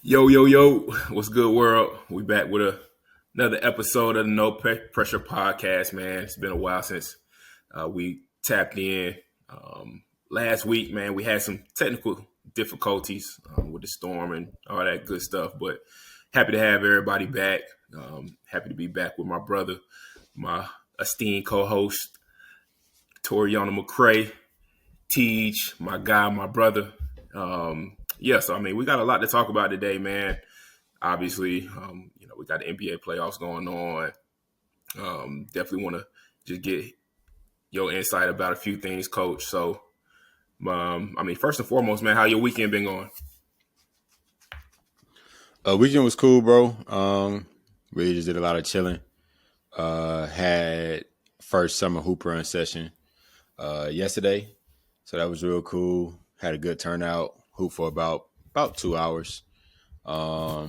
Yo, yo, yo, what's good, world? We back with another episode of the Pressure Podcast, man. It's been a while since we tapped in. Last week, man, we had some technical difficulties with the storm and all that good stuff, but happy to have everybody back. Happy to be back with my brother, my esteemed co-host, Toriana McCray, Teej, my guy, my brother. So I mean, we got a lot to talk about today, man. Obviously, we got the NBA playoffs going on. Definitely want to just get your insight about a few things, Coach. So, first and foremost, man, how your weekend been going? Weekend was cool, bro. Really just did a lot of chilling. Had first summer hoop run session yesterday, so that was real cool. Had a good turnout. Hoop for about 2 hours. Yeah,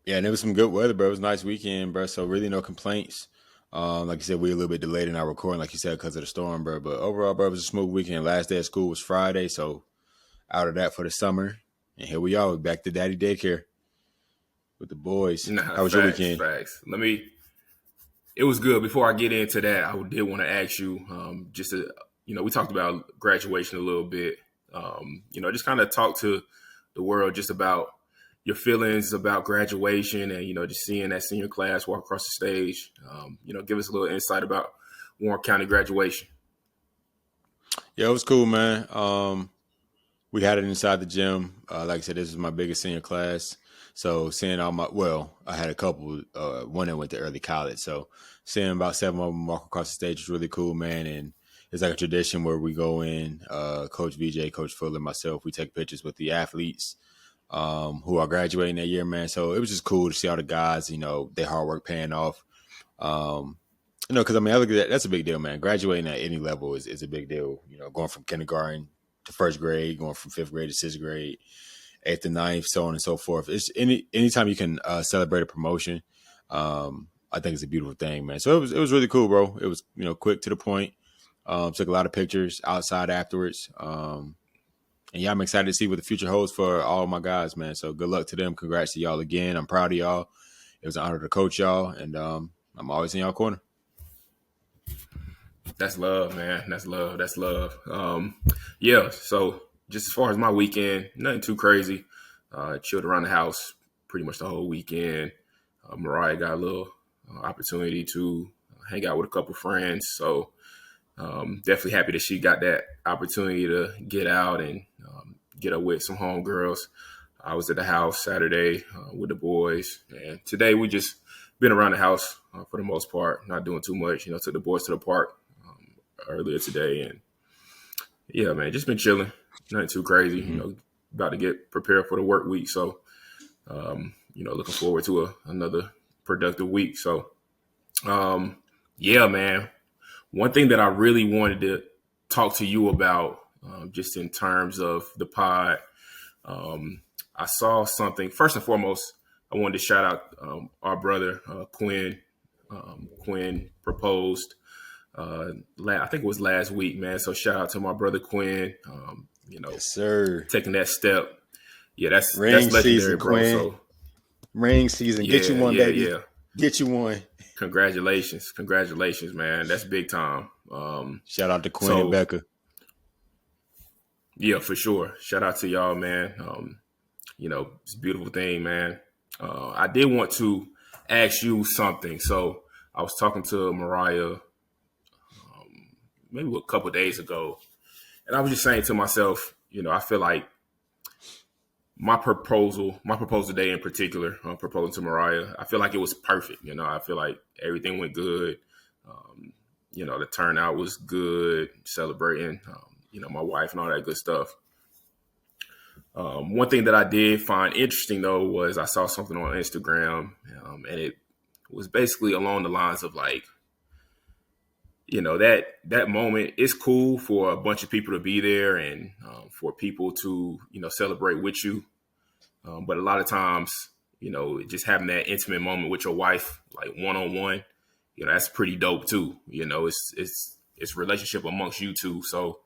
and it was some good weather, bro. It was a nice weekend, bro. So really no complaints. Like you said, we were a little bit delayed in our recording, like you said, because of the storm, bro. But overall, bro, it was a smooth weekend. Last day of school was Friday, so out of that for the summer. And here we are, we're back to daddy daycare with the boys. How was your weekend? Facts. It was good. Before I get into that, I did want to ask you, we talked about graduation a little bit. Just kind of talk to the world just about your feelings about graduation and, just seeing that senior class walk across the stage. Give us a little insight about Warren County graduation. Yeah, it was cool, man. We had it inside the gym. Like I said, this is my biggest senior class. So seeing I had a couple, one that went to early college. So seeing about 7 of them walk across the stage was really cool, man. And it's like a tradition where we go in, Coach VJ, Coach Fuller, myself, we take pictures with the athletes who are graduating that year, man. So it was just cool to see all the guys, their hard work paying off. Because I look at that, that's a big deal, man. Graduating at any level is a big deal. Going from kindergarten to first grade, going from 5th grade to 6th grade, 8th to 9th, so on and so forth. It's anytime you can celebrate a promotion, I think it's a beautiful thing, man. So it was really cool, bro. It was quick to the point. Took a lot of pictures outside afterwards. And yeah, I'm excited to see what the future holds for all my guys, man. So good luck to them. Congrats to y'all again. I'm proud of y'all. It was an honor to coach y'all, and I'm always in y'all corner. That's love, man. That's love. So just as far as my weekend, nothing too crazy. Chilled around the house pretty much the whole weekend. Mariah got a little opportunity to hang out with a couple friends. So definitely happy that she got that opportunity to get out and get up with some homegirls. I was at the house Saturday with the boys. And today we just been around the house for the most part, not doing too much. Took the boys to the park earlier today. And yeah, man, just been chilling. Nothing too crazy, about to get prepared for the work week. So, looking forward to another productive week. So, yeah, man. One thing that I really wanted to talk to you about, just in terms of the pod, I saw something. First and foremost, I wanted to shout out our brother, Quinn. Quinn proposed, I think it was last week, man. So shout out to my brother, Quinn. Yes, sir. Taking that step. Yeah, that's legendary, season, bro. Quinn. So, ring season. Get you one, baby. Yeah. Get you one. Congratulations, man. That's big time. Shout out to Quinn and Becca. Yeah, for sure. Shout out to y'all, man. It's a beautiful thing, man. I did want to ask you something. So I was talking to Mariah maybe a couple of days ago, and I was just saying to myself, I feel like my proposal day in particular, proposing to Mariah, I feel like it was perfect. I feel like everything went good. The turnout was good, celebrating, my wife and all that good stuff. One thing that I did find interesting, though, was I saw something on Instagram, and it was basically along the lines of like, that moment is cool for a bunch of people to be there and for people to, celebrate with you. But a lot of times, just having that intimate moment with your wife, like one-on-one, that's pretty dope too. It's relationship amongst you two. So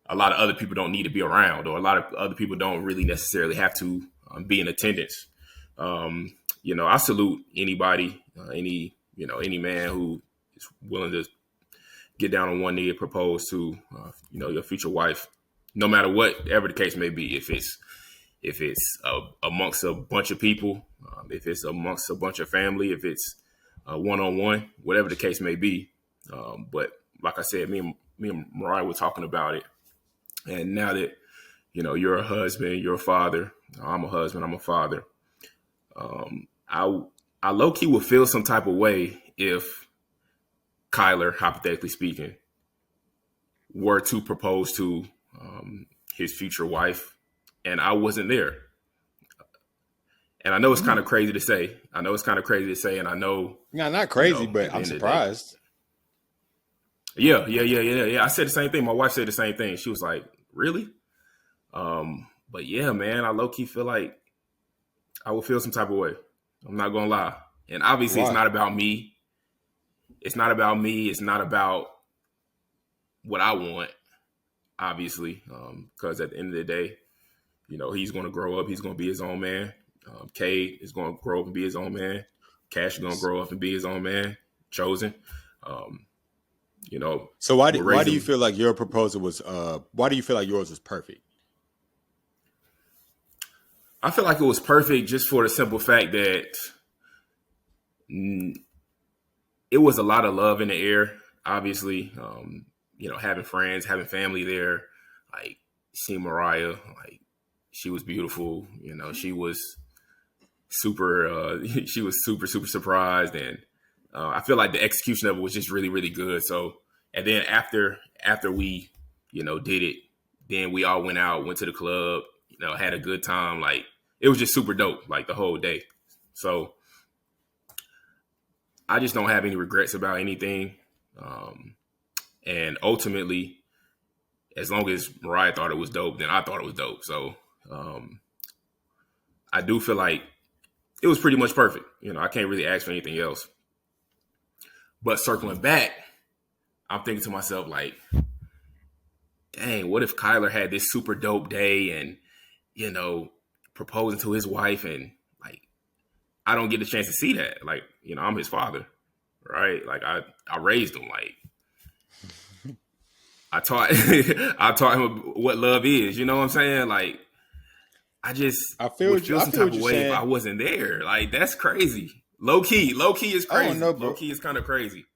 a lot of other people don't need to be around, or a lot of other people don't really necessarily have to be in attendance. I salute anybody, any man who is willing to get down on one knee and propose to, your future wife, no matter whatever the case may be. If it's amongst a bunch of people, if it's amongst a bunch of family, if it's one on one, whatever the case may be. But like I said, me and Mariah were talking about it, and now that you're a husband, you're a father. I'm a husband, I'm a father. I low key would feel some type of way if Kyler, hypothetically speaking, were to propose to his future wife, and I wasn't there. And I know it's kind of crazy to say. And I know, Yeah, not crazy, at but the I'm end of the day, surprised. yeah. I said the same thing. My wife said the same thing. She was like, "Really?" But yeah, man, I low key feel like I will feel some type of way. I'm not gonna lie. And obviously, it's Why? not about me. It's not about me. It's not about what I want. Obviously, because at the end of the day, he's going to grow up. He's going to be his own man. Cade is going to grow up and be his own man. Cash is going to grow up and be his own man. Chosen. Um, So why do we're why do you raising. feel like your proposal was why do you feel like yours was perfect? I feel like it was perfect just for the simple fact that it was a lot of love in the air. Obviously, having friends, having family there, like seeing Mariah, like she was beautiful. She was super. She was super super surprised, and I feel like the execution of it was just really really good. So, and then after we, did it, then we all went out, went to the club, had a good time. Like it was just super dope, like the whole day. So I just don't have any regrets about anything. Um, and ultimately, as long as Mariah thought it was dope, then I thought it was dope. So um, I do feel like it was pretty much perfect. I can't really ask for anything else. But circling back, I'm thinking to myself, like, dang, what if Kyler had this super dope day and, you know, proposing to his wife and like I don't get the chance to see that. Like, I'm his father, right? Like I raised him. Like I taught I taught him what love is. You know what I'm saying? Like I just would feel I some feel type what of you're way if I saying. wasn't there. Like that's crazy. Low key is I don't know, crazy. Low bro. key is kind of crazy.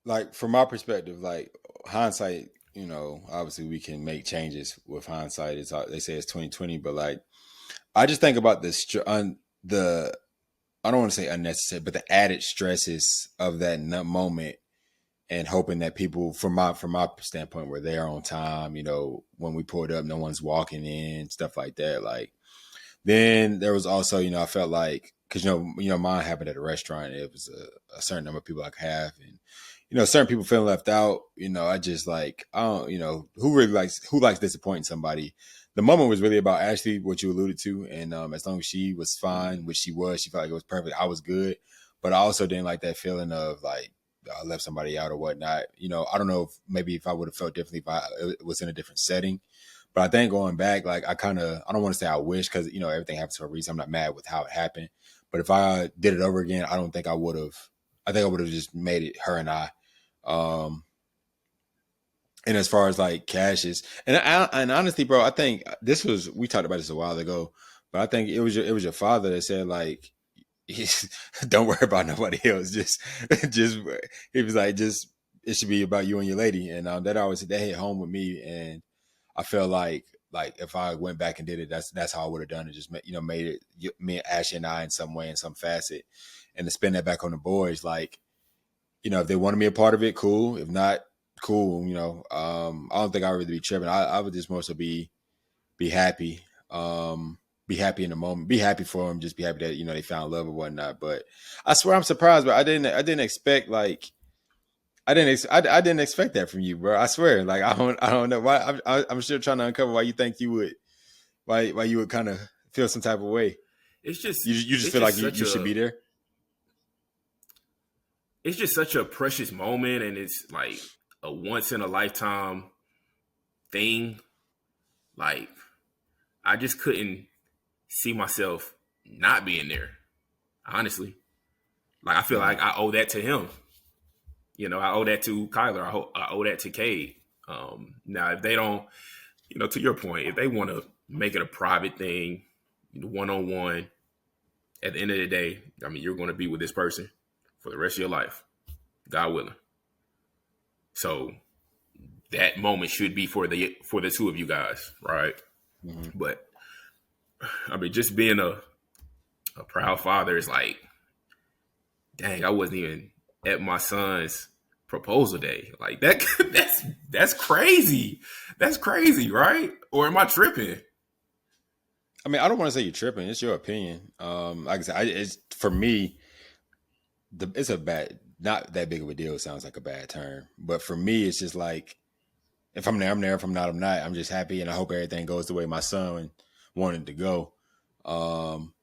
Like from my perspective, like hindsight, obviously we can make changes with hindsight. They say it's 2020, but like I just think about the I don't want to say unnecessary, but the added stresses of that moment and hoping that people from my standpoint were there on time. When we pulled up, no one's walking in, stuff like that. Like then there was also, I felt like because mine happened at a restaurant. It was a certain number of people I could have, and certain people feeling left out. I just like I don't, who likes disappointing somebody. The moment was really about Ashley, what you alluded to, and as long as she was fine, which she was, she felt like it was perfect. I was good, but I also didn't like that feeling of like I left somebody out or whatnot. I don't know if maybe if I would have felt differently if it was in a different setting. But I think going back, like I don't want to say I wish because everything happens for a reason. I'm not mad with how it happened, but if I did it over again, I don't think I would have. I think I would have just made it her and I. Um, and as far as like cashes, and honestly, bro, I think we talked about this a while ago, but I think it was your father that said like, don't worry about nobody else. Just he was like, just it should be about you and your lady, and that hit home with me, and I feel like if I went back and did it, that's how I would have done it. Just made it me, Ashley, and I in some way, in some facet, and to spend that back on the boys. Like if they wanted me a part of it, cool. If not, cool. I don't think I would really be tripping. I would just more so be happy. Be happy in the moment. Be happy for them. Just be happy that they found love or whatnot. But I swear I'm surprised, but I didn't expect like I didn't expect that from you, bro. I swear. Like I don't know why. I'm still trying to uncover why you think you would why you would kind of feel some type of way. It's just You just it's feel like just you, such you should a be there. it's just such a precious moment, and it's like a once in a lifetime thing, like I just couldn't see myself not being there. Honestly, like I feel Mm-hmm. like I owe that to him. I owe that to Kyler. I owe that to Cade. Now, if they don't, to your point, if they want to make it a private thing, one on one, at the end of the day, I mean, you're going to be with this person for the rest of your life, God willing. So that moment should be for the two of you guys, right? Mm-hmm. But I mean, just being a proud father is like, dang, I wasn't even at my son's proposal day. Like that, that's crazy. That's crazy, right? Or am I tripping? I mean, I don't want to say you're tripping. It's your opinion. Like I said, it's for me. It's a bad, not that big of a deal. It sounds like a bad term, but for me, it's just like if I'm there, I'm there. If I'm not, I'm not. I'm just happy, and I hope everything goes the way my son wanted to go. Um,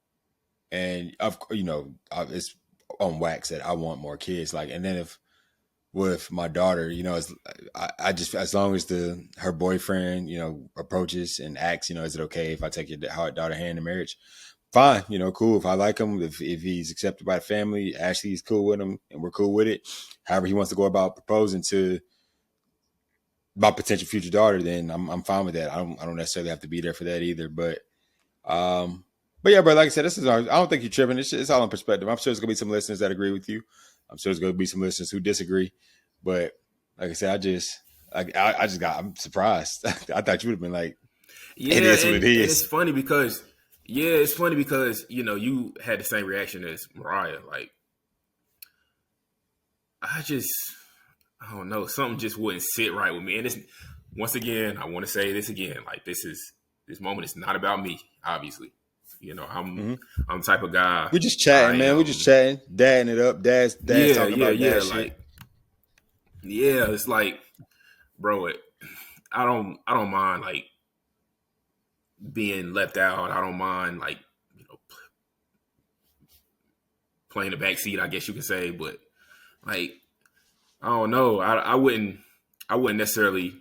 and it's on wax that I want more kids. Like, and then if with my daughter, I just as long as her boyfriend, approaches and asks, is it okay if I take your daughter hand in marriage? Fine, cool. If I like him, if he's accepted by the family, Ashley's cool with him, and we're cool with it. However, he wants to go about proposing to my potential future daughter, then I'm fine with that. I don't necessarily have to be there for that either. Um, but yeah, bro, like I said, I don't think you're tripping. It's all in perspective. I'm sure there's gonna be some listeners that agree with you. I'm sure there's gonna be some listeners who disagree. But like I said, I'm surprised. I thought you would have been like, it Yeah, is what it and it's is. funny because you had the same reaction as Mariah. Like I just I don't know, something just wouldn't sit right with me. And it's once again, I want to say this again. Like this moment is not about me, obviously. Mm-hmm. I'm the type of guy. We just I chatting, man. We just am. chatting, dadding it up. Dad's Yeah, talking yeah, about yeah. dad shit. Like yeah, it's like, bro, I don't mind like being left out. I don't mind like playing the back seat, I guess you could say. But like I don't know. I wouldn't necessarily.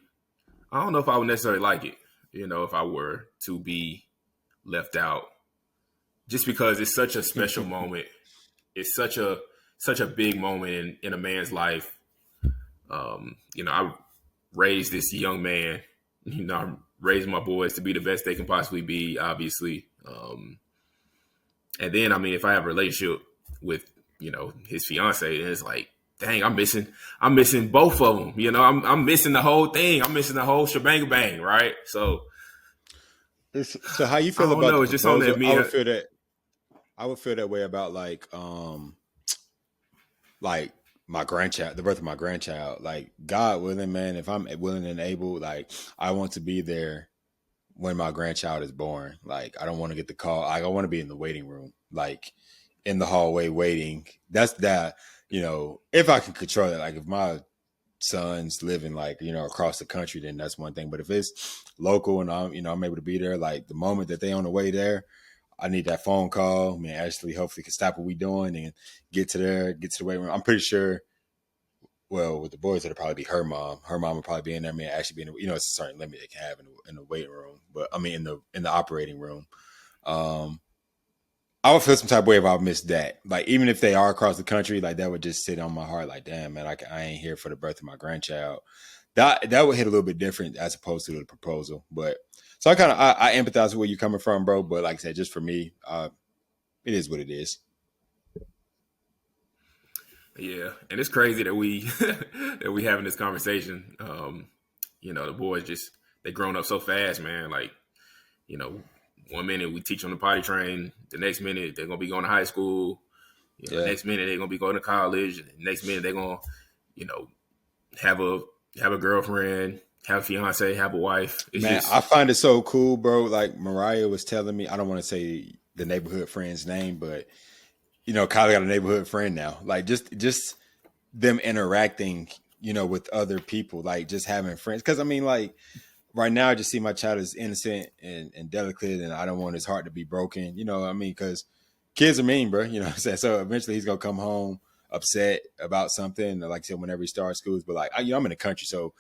I don't know if I would necessarily like it. If I were to be left out, just because it's such a special moment. It's such a big moment in a man's life. I raised this young man. I raised my boys to be the best they can possibly be, obviously. And then, I mean, if I have a relationship with, his fiance, then it's like, dang, I'm missing both of them. I'm missing the whole thing. I'm missing the whole shebang bang, right? So So how you I feel don't about know. the It's just on that proposal? me. I would feel that way about like my grandchild, the birth of my grandchild. Like God willing, man, if I'm willing and able, like I want to be there when my grandchild is born. Like I don't want to get the call. I want to be in the waiting room, like in the hallway waiting. That's that. If I can control it, like if my son's living like across the country, then that's one thing. But if it's local and I'm able to be there, like the moment that they on the way there, I need that phone call. Man, Ashley hopefully can stop what we doing and get to the waiting room. I'm pretty sure. Well, with the boys, it'll probably be her mom. Her mom will probably be in there. Man, actually, being it's a certain limit they can have in the waiting room, but I mean in the operating room. Um, I would feel some type of way if I missed that. Like even if they are across the country, like that would just sit on my heart. Like damn, man, I ain't here for the birth of my grandchild. That would hit a little bit different as opposed to the proposal. But so I empathize with where you're coming from, bro. But like I said, just for me, it is what it is. Yeah, and it's crazy that we that we having this conversation. The boys just they grown up so fast, man. Like, you know, one minute we teach them the potty train, the next minute they're gonna be going to high school. Yeah, Next minute they're gonna be going to college. The next minute they're gonna, you know, have a girlfriend, have a fiance, have a wife. It's man, just I find it so cool, bro. Like Mariah was telling me, I don't want to say the neighborhood friend's name, but Kylie got a neighborhood friend now. Like just them interacting, with other people, like just having friends. Because I mean, like right now, I just see my child as innocent and delicate, and I don't want his heart to be broken. You know what I mean? Because kids are mean, bro. You know what I'm saying? So eventually, he's gonna come home upset about something. Like I said, whenever he starts schools, but like I'm in the country, so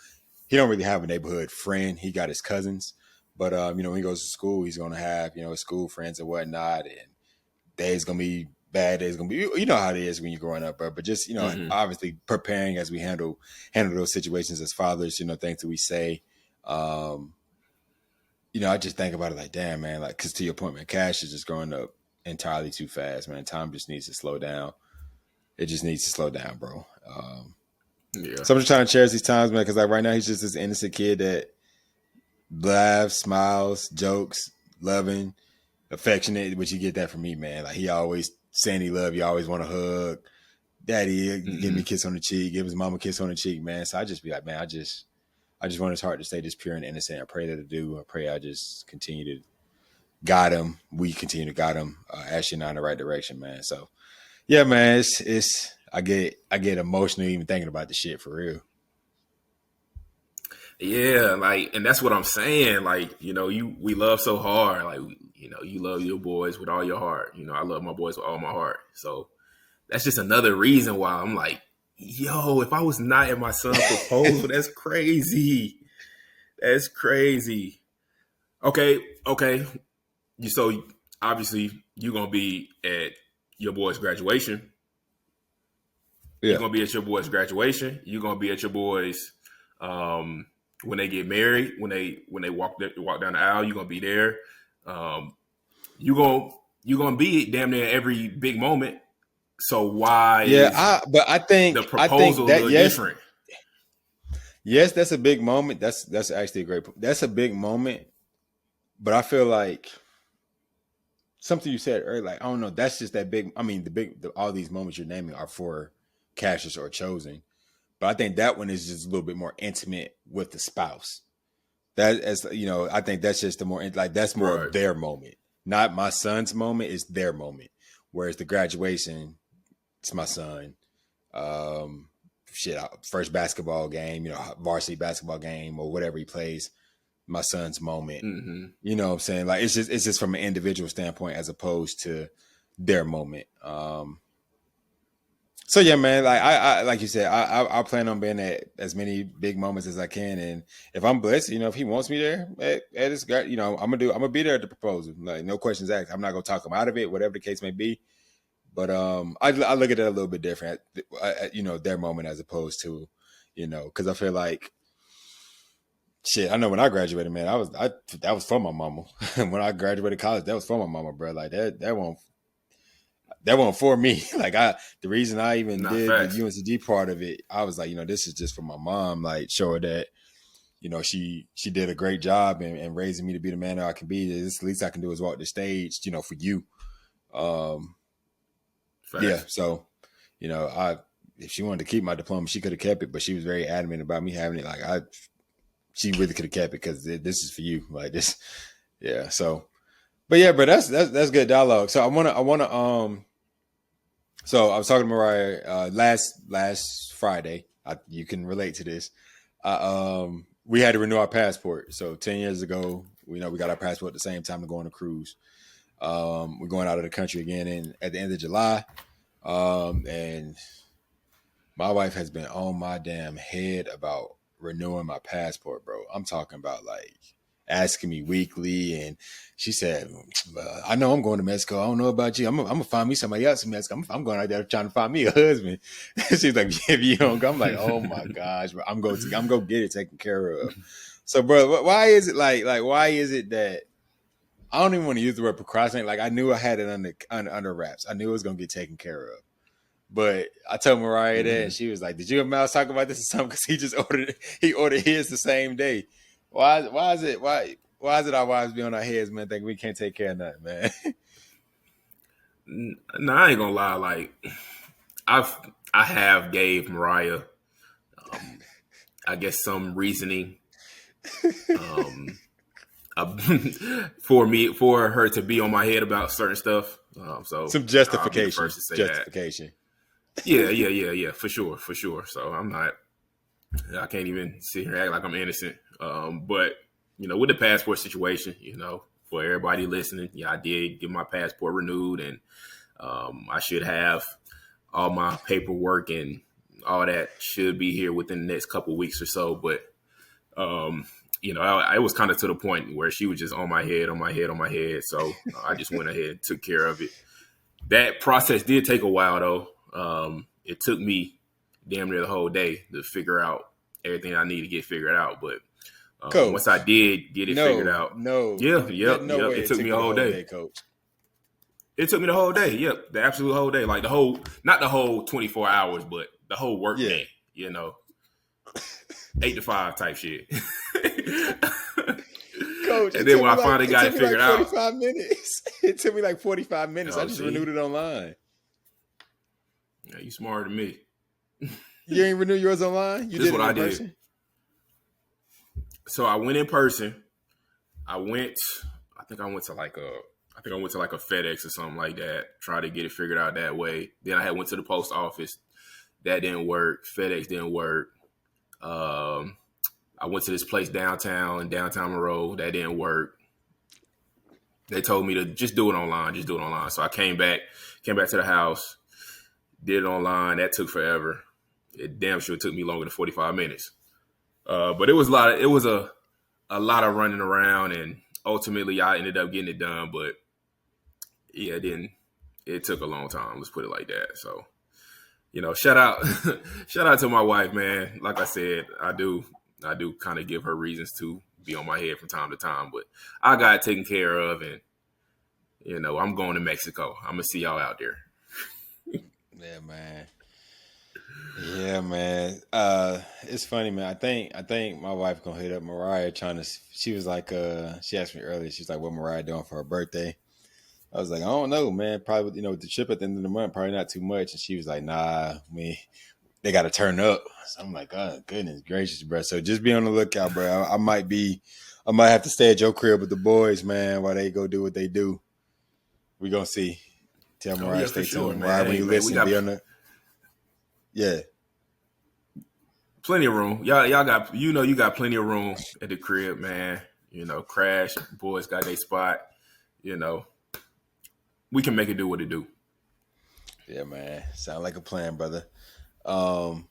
he don't really have a neighborhood friend. He got his cousins, but when he goes to school, he's gonna have his school friends and whatnot, and days gonna be bad, days gonna be how it is when you're growing up, bro. But just Hmm. obviously preparing as we handle those situations as fathers, things that we say. Um, I just think about it like, damn, man, like, because to your point, man, Cash is just growing up entirely too fast, man. Time just needs to slow down. It just needs to slow down, bro. Yeah. So I'm just trying to cherish these times, man, because like right now he's just this innocent kid that laughs, smiles, jokes, loving, affectionate, which you get that from me, man. Like he always saying he love you, always want to hug. Daddy, give me Hmm. a kiss on the cheek, give his mom a kiss on the cheek, man. So I just be like, man, I just want his heart to stay just pure and innocent. I pray that it do. I pray I just continue to guide him. We continue to guide him, Ashley and I in the right direction, man. So yeah, man, it's I get emotional even thinking about the shit for real. Yeah, like, and that's what I'm saying. Like, we love so hard. Like, you love your boys with all your heart. I love my boys with all my heart. So that's just another reason why I'm like, yo, if I was not at my son's proposal, that's crazy. That's crazy. Okay, okay. So obviously you're gonna be at your boy's graduation. You're Yeah. gonna be at your boy's graduation. You're gonna be at your boy's um, when they get married. When they walk down the aisle, you're gonna be there. Um, you gonna you're gonna be damn near every big moment. So why Yeah, is but the I think proposal a that little different? yes, that's a big moment. That's actually a that's a big moment. But I feel like something you said earlier, like I don't know, that's just that big. I mean, all these moments you're naming are for Cassius or chosen, but I think that one is just a little bit more intimate with the spouse. That as I think that's just the more like that's more of Right. their moment, not my son's moment. It's their moment. Whereas the graduation, it's my son. Um, first basketball game, varsity basketball game or whatever he plays. My son's moment. Mm-hmm. You know what I'm saying? Like it's just from an individual standpoint as opposed to their moment. So yeah, man. Like I like you said, I plan on being at as many big moments as I can, and if I'm blessed, if he wants me there, at his, I'm gonna be there at the proposal. Like no questions asked. I'm not gonna talk him out of it, whatever the case may be. But I look at it a little bit different, their moment as opposed to, because I feel like shit. I know when I graduated, man, that was for my mama. When I graduated college, that was for my mama, bro. Like that won't for me. Like the reason I even Not did the facts. UNCG part of it, I was like, this is just for my mom. Like show her that she did a great job and raising me to be the man that I can be. This least I can do is walk the stage, for you. Um, yeah. Facts. So I if she wanted to keep my diploma, she could have kept it, but she was very adamant about me having it. Like she really could have kept it because this is for you. Like this, yeah. So, but yeah, but that's good dialogue. So so I was talking to Mariah last Friday. You can relate to this. We had to renew our passport. So 10 years ago, we got our passport at the same time to go on a cruise. We're going out of the country again at the end of July. And my wife has been on my damn head about renewing my passport, bro. I'm talking about like asking me weekly, and she said, "I know I'm going to Mexico. I don't know about you. I'm gonna find me somebody else in Mexico. I'm going out there trying to find me a husband." She's like, "If you don't go," I'm like, "Oh my gosh, bro, I'm going to get it taken care of." So, bro, why is it like why is it that I don't even want to use the word procrastinate? Like I knew I had it under wraps. I knew it was going to get taken care of. But I told Mariah that, and Mm-hmm. she was like, "Did you and Miles talk about this or something?" Because he ordered his the same day. Why is it our wives be on our heads, man? Think we can't take care of nothing, man. No, I ain't gonna lie. Like I've I have gave Mariah, um, I guess some reasoning, um, for her to be on my head about certain stuff. So Some I'll be the first justification, to say that. justification. Yeah, yeah, yeah, yeah, for sure, for sure. So I can't even sit here and act like I'm innocent. But with the passport situation, for everybody listening, yeah, I did get my passport renewed, and I should have all my paperwork and all that should be here within the next couple of weeks or so. But Um, it was kind of to the point where she was just on my head, on my head, on my head. So I just went ahead and took care of it. That process did take a while, though. It took me damn near the whole day to figure out everything I need to get figured out. But once I Coach. did get it figured No, out, no, yeah, there's yep, no yep, way it it took took me a you the whole whole day. day, Coach. It took me the whole day. Yep, the absolute whole day. Like the whole, not the whole 24 hours, but the whole work Yeah. day. 8 to 5 type shit. Coach, And then when I finally it got took it me like figured out, 45 minutes. It took me like 45 minutes. I just see, renewed it online. yeah, you smarter than me. You ain't renew yours online? You This is did what it I in did. person? So I went in person. I went. I think I went to like a. I think I went to like a FedEx or something like that. Try to get it figured out that way. Then I had went to the post office. That didn't work. FedEx didn't work. Um, I went to this place downtown in downtown Monroe. That didn't work. They told me to just do it online. Just do it online. So I came back to the house, did it online. That took forever. It damn sure took me longer than 45 minutes. But it was a lot of running around, and ultimately I ended up getting it done. But yeah, it took a long time. Let's put it like that. So shout out, shout out to my wife, man. Like I said, I do kind of give her reasons to be on my head from time to time, but I got it taken care of, and I'm going to Mexico. I'm gonna see y'all out there. Yeah, man. Yeah, man. It's funny, man. I think my wife gonna hit up Mariah trying to. She was like, she asked me earlier. She's like, "What Mariah doing for her birthday?" I was like, "I don't know, man. Probably, with the trip at the end of the month, probably not too much." And she was like, "Nah, they got to turn up." So I'm like, "Oh, goodness gracious, bro." So just be on the lookout, bro. I might have to stay at your crib with the boys, man, while they go do what they do. We gonna see. Tell Oh Mariah, yeah, for stay sure, tuned. man. Mariah, when Hey you man, we listen, got be on the. Yeah. plenty of room. Y'all got you got plenty of room at the crib, man. Crash boys got their spot. You know, we can make it do what it do. Yeah, man. Sound like a plan, brother. Um,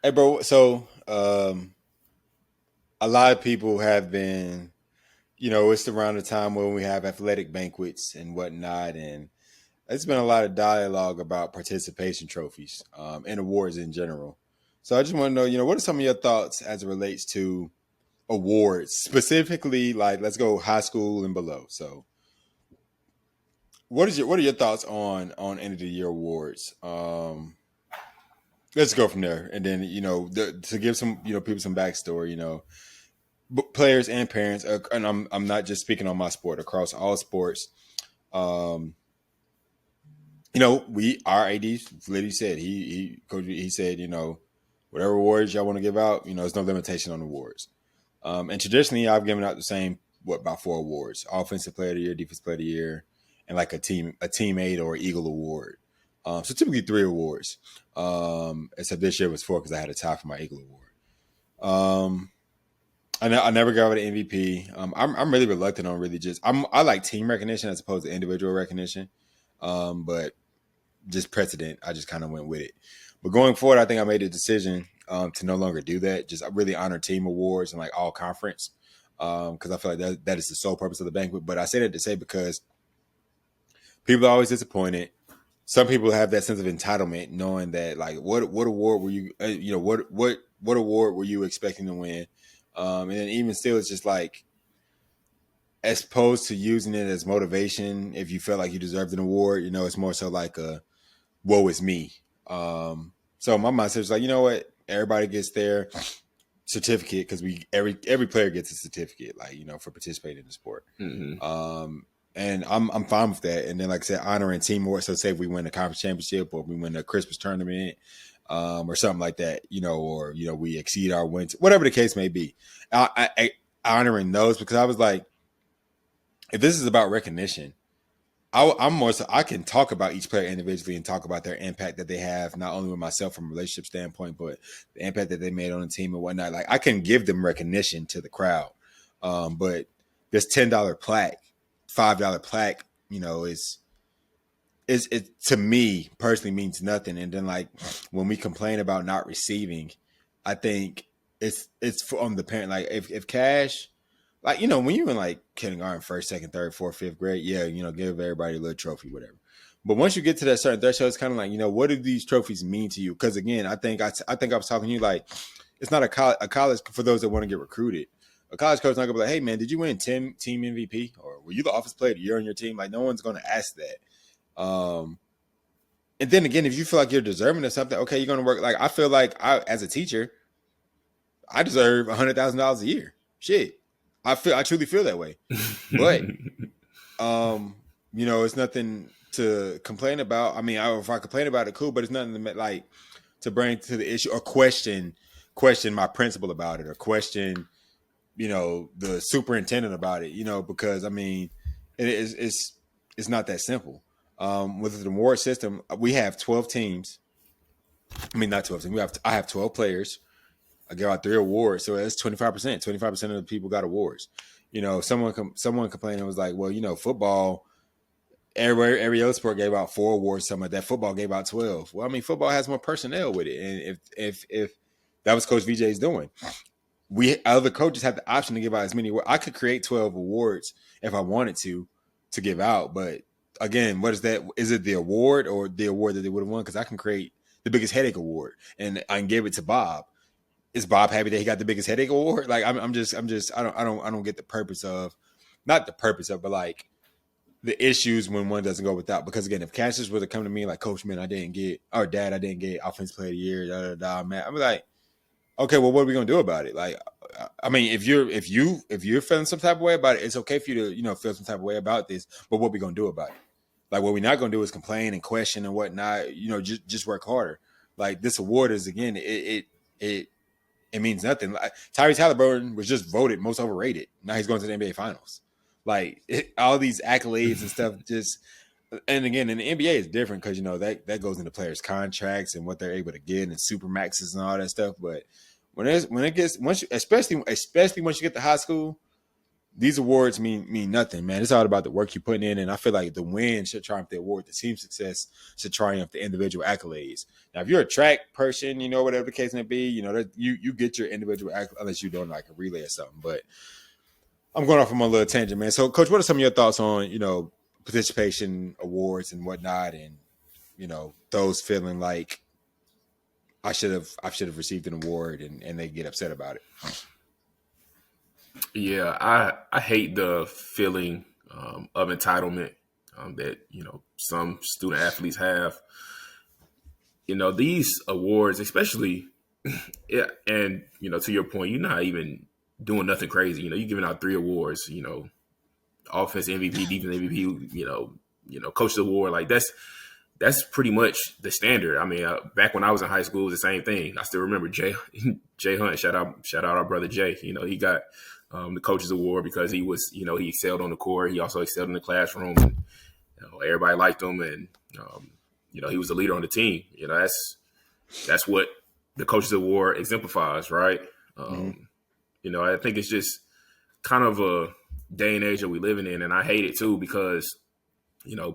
hey, bro. So, a lot of people have been, it's around the time when we have athletic banquets and whatnot, and there's been a lot of dialogue about participation trophies, and awards in general. So, I just want to know, what are some of your thoughts as it relates to awards, specifically, like let's go high school and below. So, what are your thoughts on end of the year awards? Let's go from there, and then to give some people some backstory. Players and parents, and I'm not just speaking on my sport, across all sports. Um, we our AD literally said he said whatever awards y'all want to give out, there's no limitation on awards. And traditionally, I've given out the same about 4 awards: offensive player of the year, defensive player of the year, and like a teammate or Eagle award. So typically 3 awards. Except this year was 4 because I had a tie for my Eagle award. I never got with an MVP. I'm really reluctant on really just I like team recognition as opposed to individual recognition. But just precedent, I just kind of went with it. But going forward, I think I made a decision to no longer do that. Just I really honor team awards and like all conference because I feel like that is the sole purpose of the banquet. But I say that to say because people are always disappointed. Some people have that sense of entitlement, knowing that like what award were you what award were you expecting to win, and then even still, it's just like as opposed to using it as motivation. If you felt like you deserved an award, it's more so like a woe is me. So my mindset is like, you know what, everybody gets their certificate because every player gets a certificate, like for participating in the sport. Mm-hmm. And I'm fine with that. And then, like I said, honoring team awards. So, say if we win a conference championship or we win a Christmas tournament, or something like that, or we exceed our wins, whatever the case may be. I honoring those because I was like, if this is about recognition, I'm more so I can talk about each player individually and talk about their impact that they have, not only with myself from a relationship standpoint, but the impact that they made on the team and whatnot. Like I can give them recognition to the crowd, but this $10 plaque, $5 plaque, is it to me personally means nothing. And then like when we complain about not receiving, I think it's on the parent. Like if cash, like when you're in like kindergarten, first, second, third, fourth, fifth grade, yeah, give everybody a little trophy, whatever. But once you get to that certain threshold, it's kind of like what do these trophies mean to you? Because again, I think I was talking to you like it's not a college for those that want to get recruited. A college coach not gonna be like, hey man, did you win team MVP or were you the offensive player of the year on your team? Like no one's gonna ask that. And then again, if you feel like you're deserving of something, okay, you're gonna work. Like I feel like as a teacher, I deserve $100,000 a year. Shit, I truly feel that way. But it's nothing to complain about. I mean, if I complain about it, cool. But it's nothing to like to bring to the issue or question my principal about it or question the superintendent about it. Because I mean, it's not that simple. With the award system, we have 12 teams. I mean, not 12 teams. I have 12 players. I give out 3 awards, so that's 25%. 25% of the people got awards. Someone complained and was like, well, football, every other sport gave out 4 awards, something like that. Football gave out 12. Well, I mean, football has more personnel with it, and if that was Coach VJ's doing, other coaches have the option to give out as many awards. I could create 12 awards if I wanted to give out, but again, what is that? Is it the award or the award that they would have won? Because I can create the biggest headache award, and I can give it to Bob. Is Bob happy that he got the biggest headache award? Like I'm just I don't get the purpose of, not the purpose of, but like the issues when one doesn't go without. Because again, if Cassius were to come to me like, Coach, man, I didn't get offensive player of the year, man, I'm like, okay, well, what are we gonna do about it? Like, I mean, if you're feeling some type of way about it, it's okay for you to feel some type of way about this. But what are we gonna do about it? Like, what we're not gonna do is complain and question and whatnot. Just work harder. Like this award is again, it means nothing. Like, Tyrese Halliburton was just voted most overrated. Now he's going to the NBA Finals. Like all these accolades and stuff. And again, in the NBA is different because that goes into players' contracts and what they're able to get and super maxes and all that stuff. But especially once you get to high school, these awards mean nothing, man. It's all about the work you're putting in, and I feel like the win should triumph the award. The team success should triumph the individual accolades. Now, if you're a track person, whatever the case may be, that you get your individual accolades unless you're doing like a relay or something. But I'm going off on my little tangent, man. So, Coach, what are some of your thoughts on participation awards and whatnot, and those feeling like I should have received an award and they get upset about it? Yeah, I hate the feeling of entitlement that some student athletes have. These awards, especially, yeah, and to your point, you're not even doing nothing crazy. You're giving out 3 awards. Offense MVP, defense MVP. Coach award. Like that's pretty much the standard. I mean, back when I was in high school, it was the same thing. I still remember Jay Hunt. Shout out our brother Jay. He got the coach's award because he was, he excelled on the court. He also excelled in the classroom. And, everybody liked him, and he was the leader on the team. That's what the coach's award exemplifies, right? I think it's just kind of a day and age that we're living in, and I hate it too because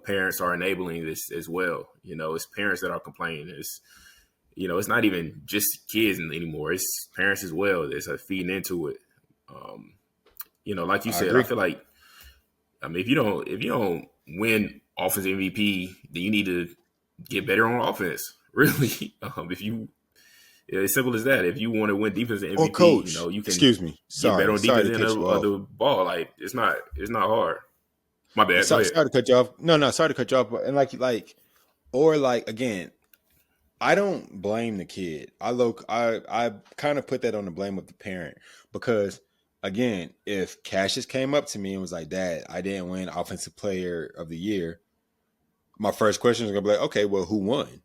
parents are enabling this as well. It's parents that are complaining. It's not even just kids anymore. It's parents as well that's feeding into it. Like you said, I feel like, I mean, if you don't win offense MVP, then you need to get better on offense. Really, as simple as that. If you want to win defense MVP, well, Coach, you can. Excuse me. Sorry, get better on defense end of the ball. Like it's not hard. My bad. Sorry to cut you off. No, sorry to cut you off. And again, I don't blame the kid. I kind of put that on the blame of the parent because, again, if Cassius came up to me and was like, "Dad, I didn't win Offensive Player of the Year," my first question is gonna be like, "Okay, well, who won?"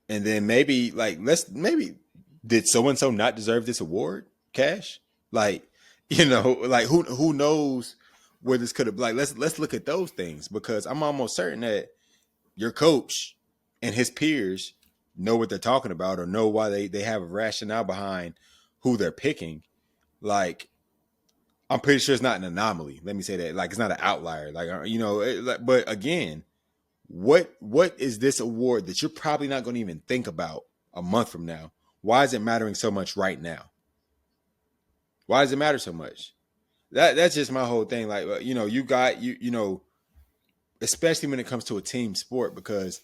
And then maybe did so and so not deserve this award, Cash? Like who knows where this could have, like, let's look at those things, because I'm almost certain that your coach and his peers know what they're talking about or know why they have a rationale behind who they're picking. Like, I'm pretty sure it's not an anomaly. Let me say that. Like, it's not an outlier. But again, what is this award that you're probably not going to even think about a month from now? Why is it mattering so much right now? Why does it matter so much? That's just my whole thing. Like, you got especially when it comes to a team sport, because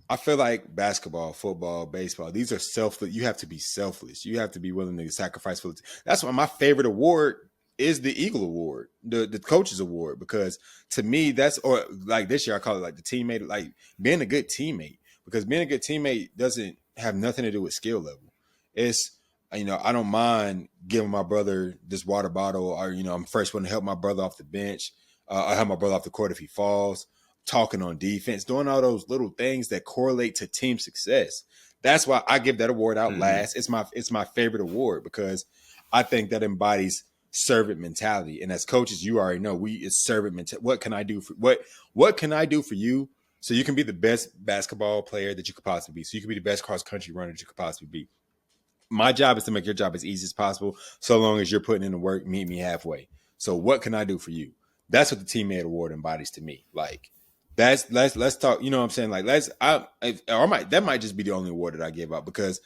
I feel like basketball, football, baseball, these are selfless. You have to be selfless. You have to be willing to sacrifice for. That's why my favorite award is the Eagle Award, the coaches award, because to me that's, or like this year I call it like the teammate, like being a good teammate, because being a good teammate doesn't have nothing to do with skill level. It's, I don't mind giving my brother this water bottle, or I'm first one to help my brother off the bench. I help my brother off the court if he falls, talking on defense, doing all those little things that correlate to team success. That's why I give that award out Mm-hmm. last. It's my favorite award, because I think that embodies servant mentality. And as coaches, you already know it's servant mentality. What can I do for you so you can be the best basketball player that you could possibly be? So you can be the best cross country runner that you could possibly be. My job is to make your job as easy as possible, so long as you're putting in the work, meet me halfway. So what can I do for you? That's what the teammate award embodies to me. Like, let's talk. You know what I'm saying? Like, that might just be the only award that I give out, because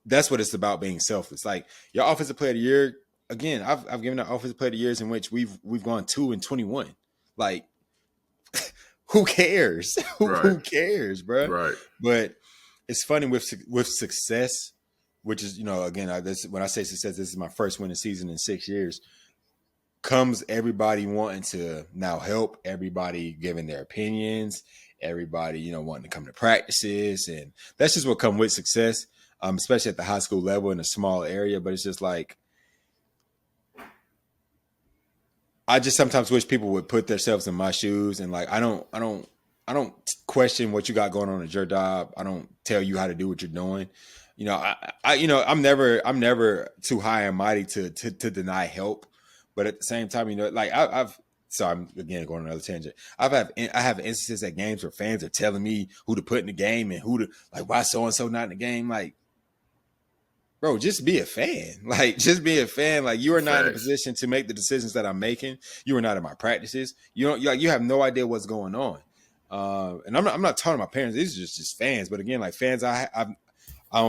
that's what it's about, being selfless. Like, your offensive player of the year. Again, I've given out offensive player of the years in which we've gone 2-21. Like, who cares? Right. Who cares, bro? Right. But it's funny with success, which is, again, when I say success, this is my first winning season in 6 years. Comes everybody wanting to now help, everybody giving their opinions, everybody wanting to come to practices, and that's just what comes with success, especially at the high school level in a small area. But it's just like, I just sometimes wish people would put themselves in my shoes, and like, I don't question what you got going on at your job. I don't tell you how to do what you're doing. I'm never too high and mighty to deny help, but at the same time, like I've. So I'm again going on another tangent. I have instances at games where fans are telling me who to put in the game and why so and so not in the game. Like, bro, just be a fan. Like, just be a fan. Like, you are not in a Facts. position to make the decisions that I'm making. You are not in my practices. You have no idea what's going on. And I'm not talking about parents. These are just fans. But again, like, fans I don't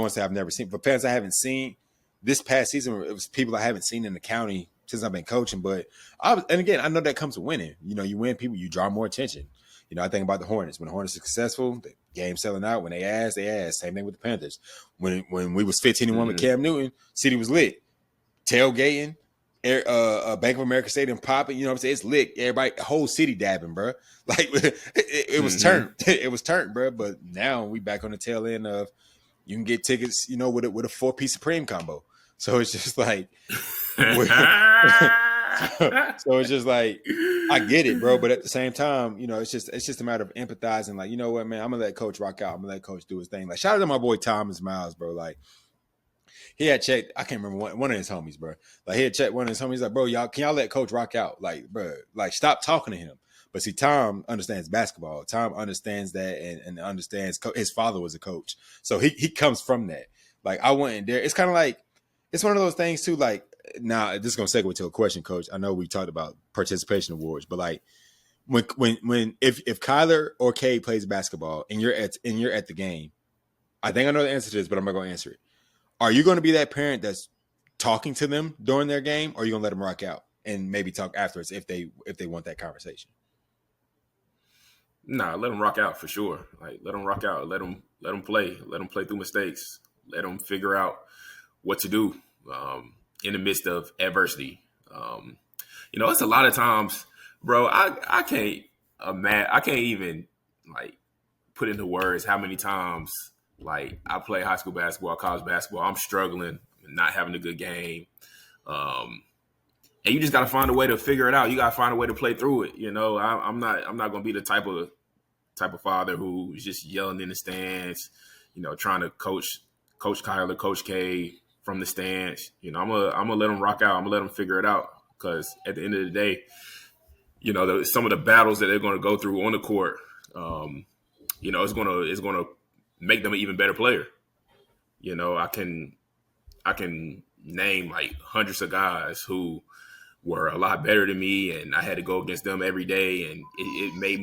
want to say I've never seen, but fans I haven't seen this past season, it was people I haven't seen in the county since I've been coaching. But and again, I know that comes with winning. You win people, you draw more attention. I think about the Hornets. When the Hornets are successful, the game selling out. When they ass. Same thing with the Panthers. When we was 15-1 with Mm-hmm. Cam Newton, city was lit. Tailgating, Bank of America Stadium popping. You know what I'm saying? It's lit. Everybody, whole city dabbing, bro. Like, it was turned. It was turned, bro. But now we back on the tail end of, you can get tickets, with a 4-piece Supreme combo. So it's just like, so it's just like, I get it, bro. But at the same time, it's just a matter of empathizing. Like, you know what, man, I'm gonna let Coach rock out. I'm gonna let Coach do his thing. Like, shout out to my boy Thomas Miles, bro. Like, he had checked. I can't remember one of his homies, bro. Like, he had checked one of his homies. Like, bro, can y'all let Coach rock out? Like, bro, like, stop talking to him. But see, Tom understands basketball. Tom understands that, and understands his father was a coach, so he comes from that. Like, I went in there. It's kind of like, it's one of those things too. Like, now this is gonna segue to a question, Coach. I know we talked about participation awards, but like, if Kyler or Cade plays basketball and you're at the game, I think I know the answer to this, but I'm not gonna answer it. Are you going to be that parent that's talking to them during their game, or are you going to let them rock out and maybe talk afterwards if they want that conversation? Nah, let them rock out for sure. Like, let them rock out. Let them play. Let them play through mistakes. Let them figure out what to do in the midst of adversity. It's a lot of times, bro. I can't imagine. I can't even like put into words how many times, like, I play high school basketball, college basketball. I'm struggling, not having a good game. And you just got to find a way to figure it out. You got to find a way to play through it. I'm not going to be the type of father who's just yelling in the stands, trying to coach Kyler, Coach K from the stands. I'm gonna let them rock out. I'm gonna let them figure it out, because at the end of the day, some of the battles that they're going to go through on the court, it's gonna make them an even better player. I can name like hundreds of guys who were a lot better than me, and I had to go against them every day, and it made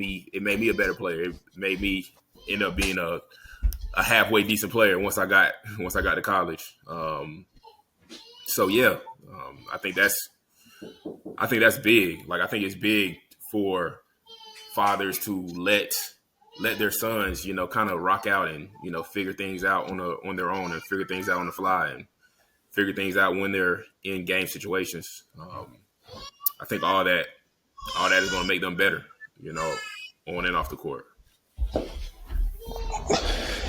me a better player. It made me end up being a halfway decent player once I got to college. So yeah, I think that's big. Like I think it's big for fathers to let their sons, kind of rock out and figure things out on their own and figure things out on the fly and figure things out when they're in game situations. I think all that is going to make them better, on and off the court.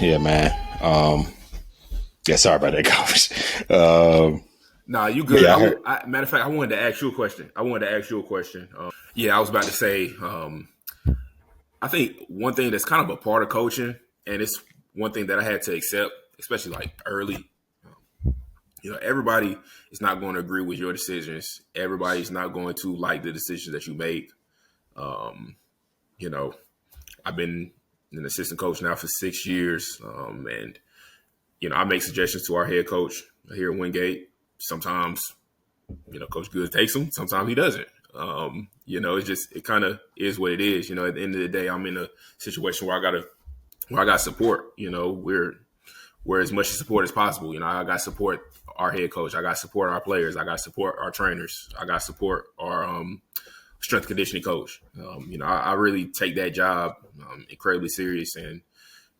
Yeah, man. Yeah, sorry about that, coach. Nah, you good. Yeah, I heard. Matter of fact, I wanted to ask you a question. Yeah, I was about to say, I think one thing that's kind of a part of coaching, and it's one thing that I had to accept, especially like early. Everybody is not going to agree with your decisions. Everybody's not going to like the decisions that you make. Um, you know, I've been an assistant coach now for 6 years, and I make suggestions to our head coach here at Wingate. Sometimes, Coach Good takes them. Sometimes he doesn't. It kind of is what it is. At the end of the day, I'm in a situation where I got support. We're as much support as possible. I got support our head coach. I got support our players. I got support our trainers. I got support our strength conditioning coach. I really take that job incredibly serious, and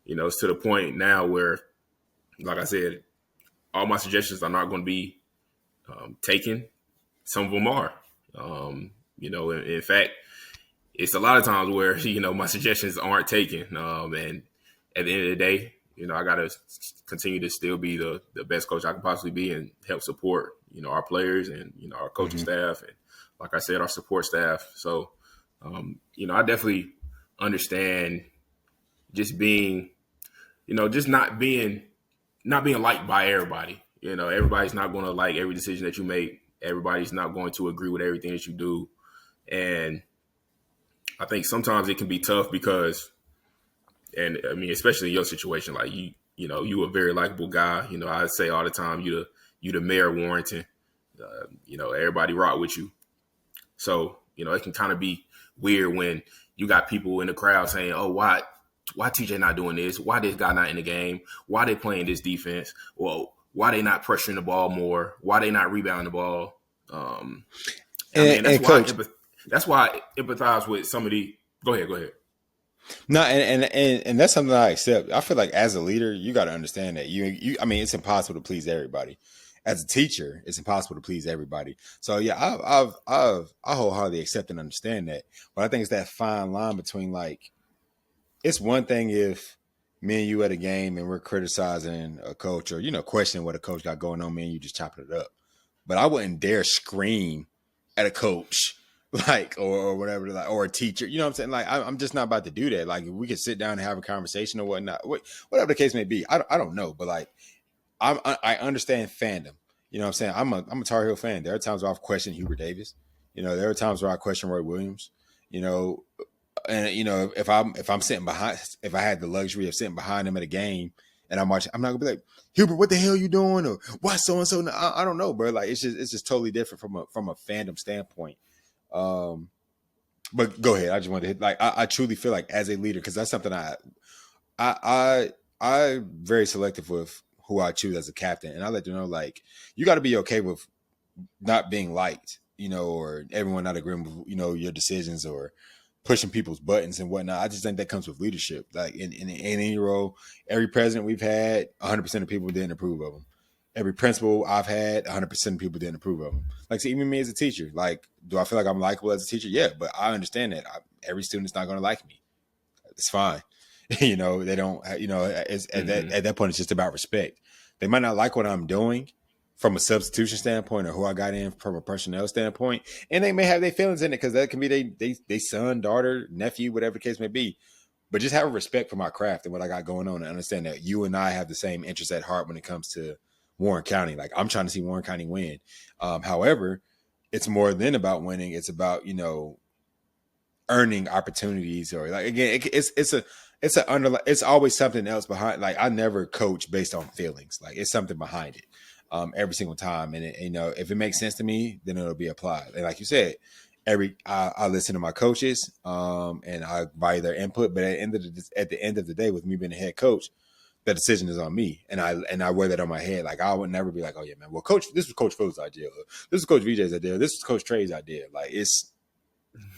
it's to the point now where, like I said, all my suggestions are not going to be taken. Some of them are. In fact, it's a lot of times where my suggestions aren't taken, and at the end of the day, I got to continue to still be the best coach I can possibly be and help support our players and our coaching staff and, like I said, our support staff. So I definitely understand just being just not being liked by everybody. Everybody's not going to like every decision that you make. Everybody's not going to agree with everything that you do. And I think sometimes it can be tough because, and I mean, especially in your situation, like you a very likable guy. I say all the time, you the mayor of Warrenton. Everybody rock with you. So, it can kind of be weird when you got people in the crowd saying, oh, why TJ not doing this? Why this guy not in the game? Why they playing this defense? Well, why they not pressuring the ball more? Why they not rebounding the ball? That's why I empathize with somebody. Go ahead. No, and that's something I accept. I feel like as a leader, you got to understand that I mean, it's impossible to please everybody. As a teacher, it's impossible to please everybody. So yeah, I wholeheartedly accept and understand that. But I think it's that fine line between, like, it's one thing if me and you at a game and we're criticizing a coach or questioning what a coach got going on, me and you just chopping it up. But I wouldn't dare scream at a coach, like, or whatever, like, or a teacher. You know what I'm saying? Like, I'm just not about to do that. Like, if we could sit down and have a conversation or whatnot, whatever the case may be. I don't know, but like, I understand fandom. You know what I'm saying? I'm a Tar Heel fan. There are times where I've questioned Hubert Davis. There are times where I question Roy Williams. And if I'm sitting behind, if I had the luxury of sitting behind him at a game and I'm watching, I'm not gonna be like, Hubert, what the hell are you doing? Or why so and so? I don't know, bro. Like, it's just totally different from a fandom standpoint. But go ahead. I just wanted to hit, like, I truly feel like as a leader, because that's something I'm very selective with who I choose as a captain, and I let them know, like, you got to be okay with not being liked, or everyone not agreeing with your decisions or pushing people's buttons and whatnot. I just think that comes with leadership. Like in any role, every president we've had, 100% of people didn't approve of them. Every principal I've had, 100% of people didn't approve of them. Like, so even me as a teacher, like, do I feel like I'm likable as a teacher? Yeah, but I understand that every student's not going to like me. It's fine. They don't. At that point, it's just about respect. They might not like what I'm doing from a substitution standpoint or who I got in from a personnel standpoint, and they may have their feelings in it because that can be they son, daughter, nephew, whatever the case may be. But just have a respect for my craft and what I got going on, and understand that you and I have the same interests at heart when it comes to Warren County. Like, I'm trying to see Warren County win. However, it's more than about winning. It's about earning opportunities, or, like, again, it's always something else behind. Like, I never coach based on feelings. Like, it's something behind it. Every single time, and if it makes sense to me, then it'll be applied. And like you said, I listen to my coaches, and I value their input. But at the end of the day, with me being a head coach, that decision is on me, and I wear that on my head. Like I would never be like, oh yeah, man. Well, this was Coach Phil's idea. This was Coach VJ's idea. This was Coach Trey's idea. Like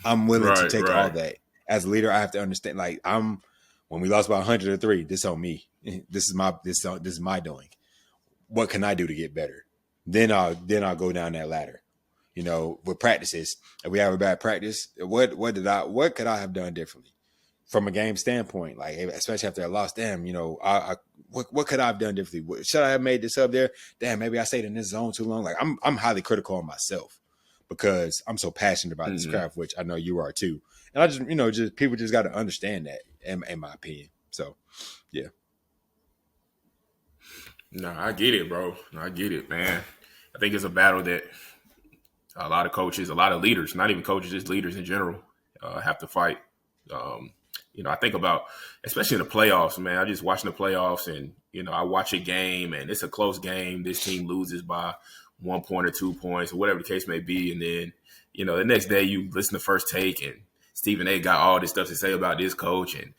I'm willing to Right, take all right. that. As a leader, I have to understand. Like when we lost by 103, this on me. This is my doing. What can I do to get better? Then I'll go down that ladder. With practices, if we have a bad practice, what could I have done differently from a game standpoint? Like especially after I lost, damn, what could I have done differently? Should I have made this up there? Damn, maybe I stayed in this zone too long. Like I'm highly critical on myself because I'm so passionate about this Mm-hmm. craft, which I know you are too. And I just people just got to understand that, in my opinion. So yeah. No, I get it, bro. I get it, man. I think it's a battle that a lot of coaches, a lot of leaders, not even coaches, just leaders in general, have to fight. Um, I think about, especially in the playoffs, man. I just watching the playoffs, and I watch a game, and it's a close game. This team loses by 1 point or 2 points, or whatever the case may be, and then the next day you listen to First Take, and Stephen A. got all this stuff to say about this coach, and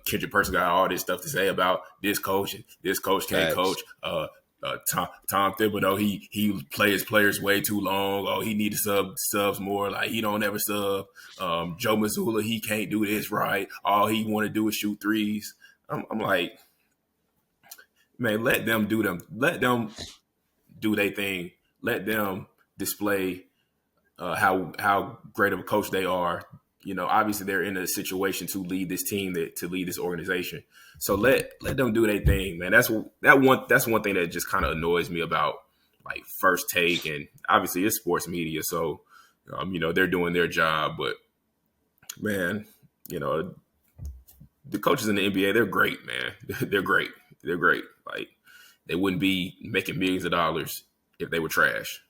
Kendrick Person got all this stuff to say about this coach, and this coach can't Facts. coach. Tom Thibodeau, he plays players way too long. Oh, he need to subs more. Like he don't ever sub. Joe Mazzulla, he can't do this right. All he want to do is shoot threes. I'm like, man, let them do them. Let them do their thing. Let them display how great of a coach they are. Obviously they're in a situation to lead this team, to lead this organization. So let them do their thing, man. That's one thing that just kind of annoys me about like First Take, and obviously it's sports media, so they're doing their job. But man, the coaches in the NBA, they're great, man. They're great. They're great. Like they wouldn't be making millions of dollars if they were trash.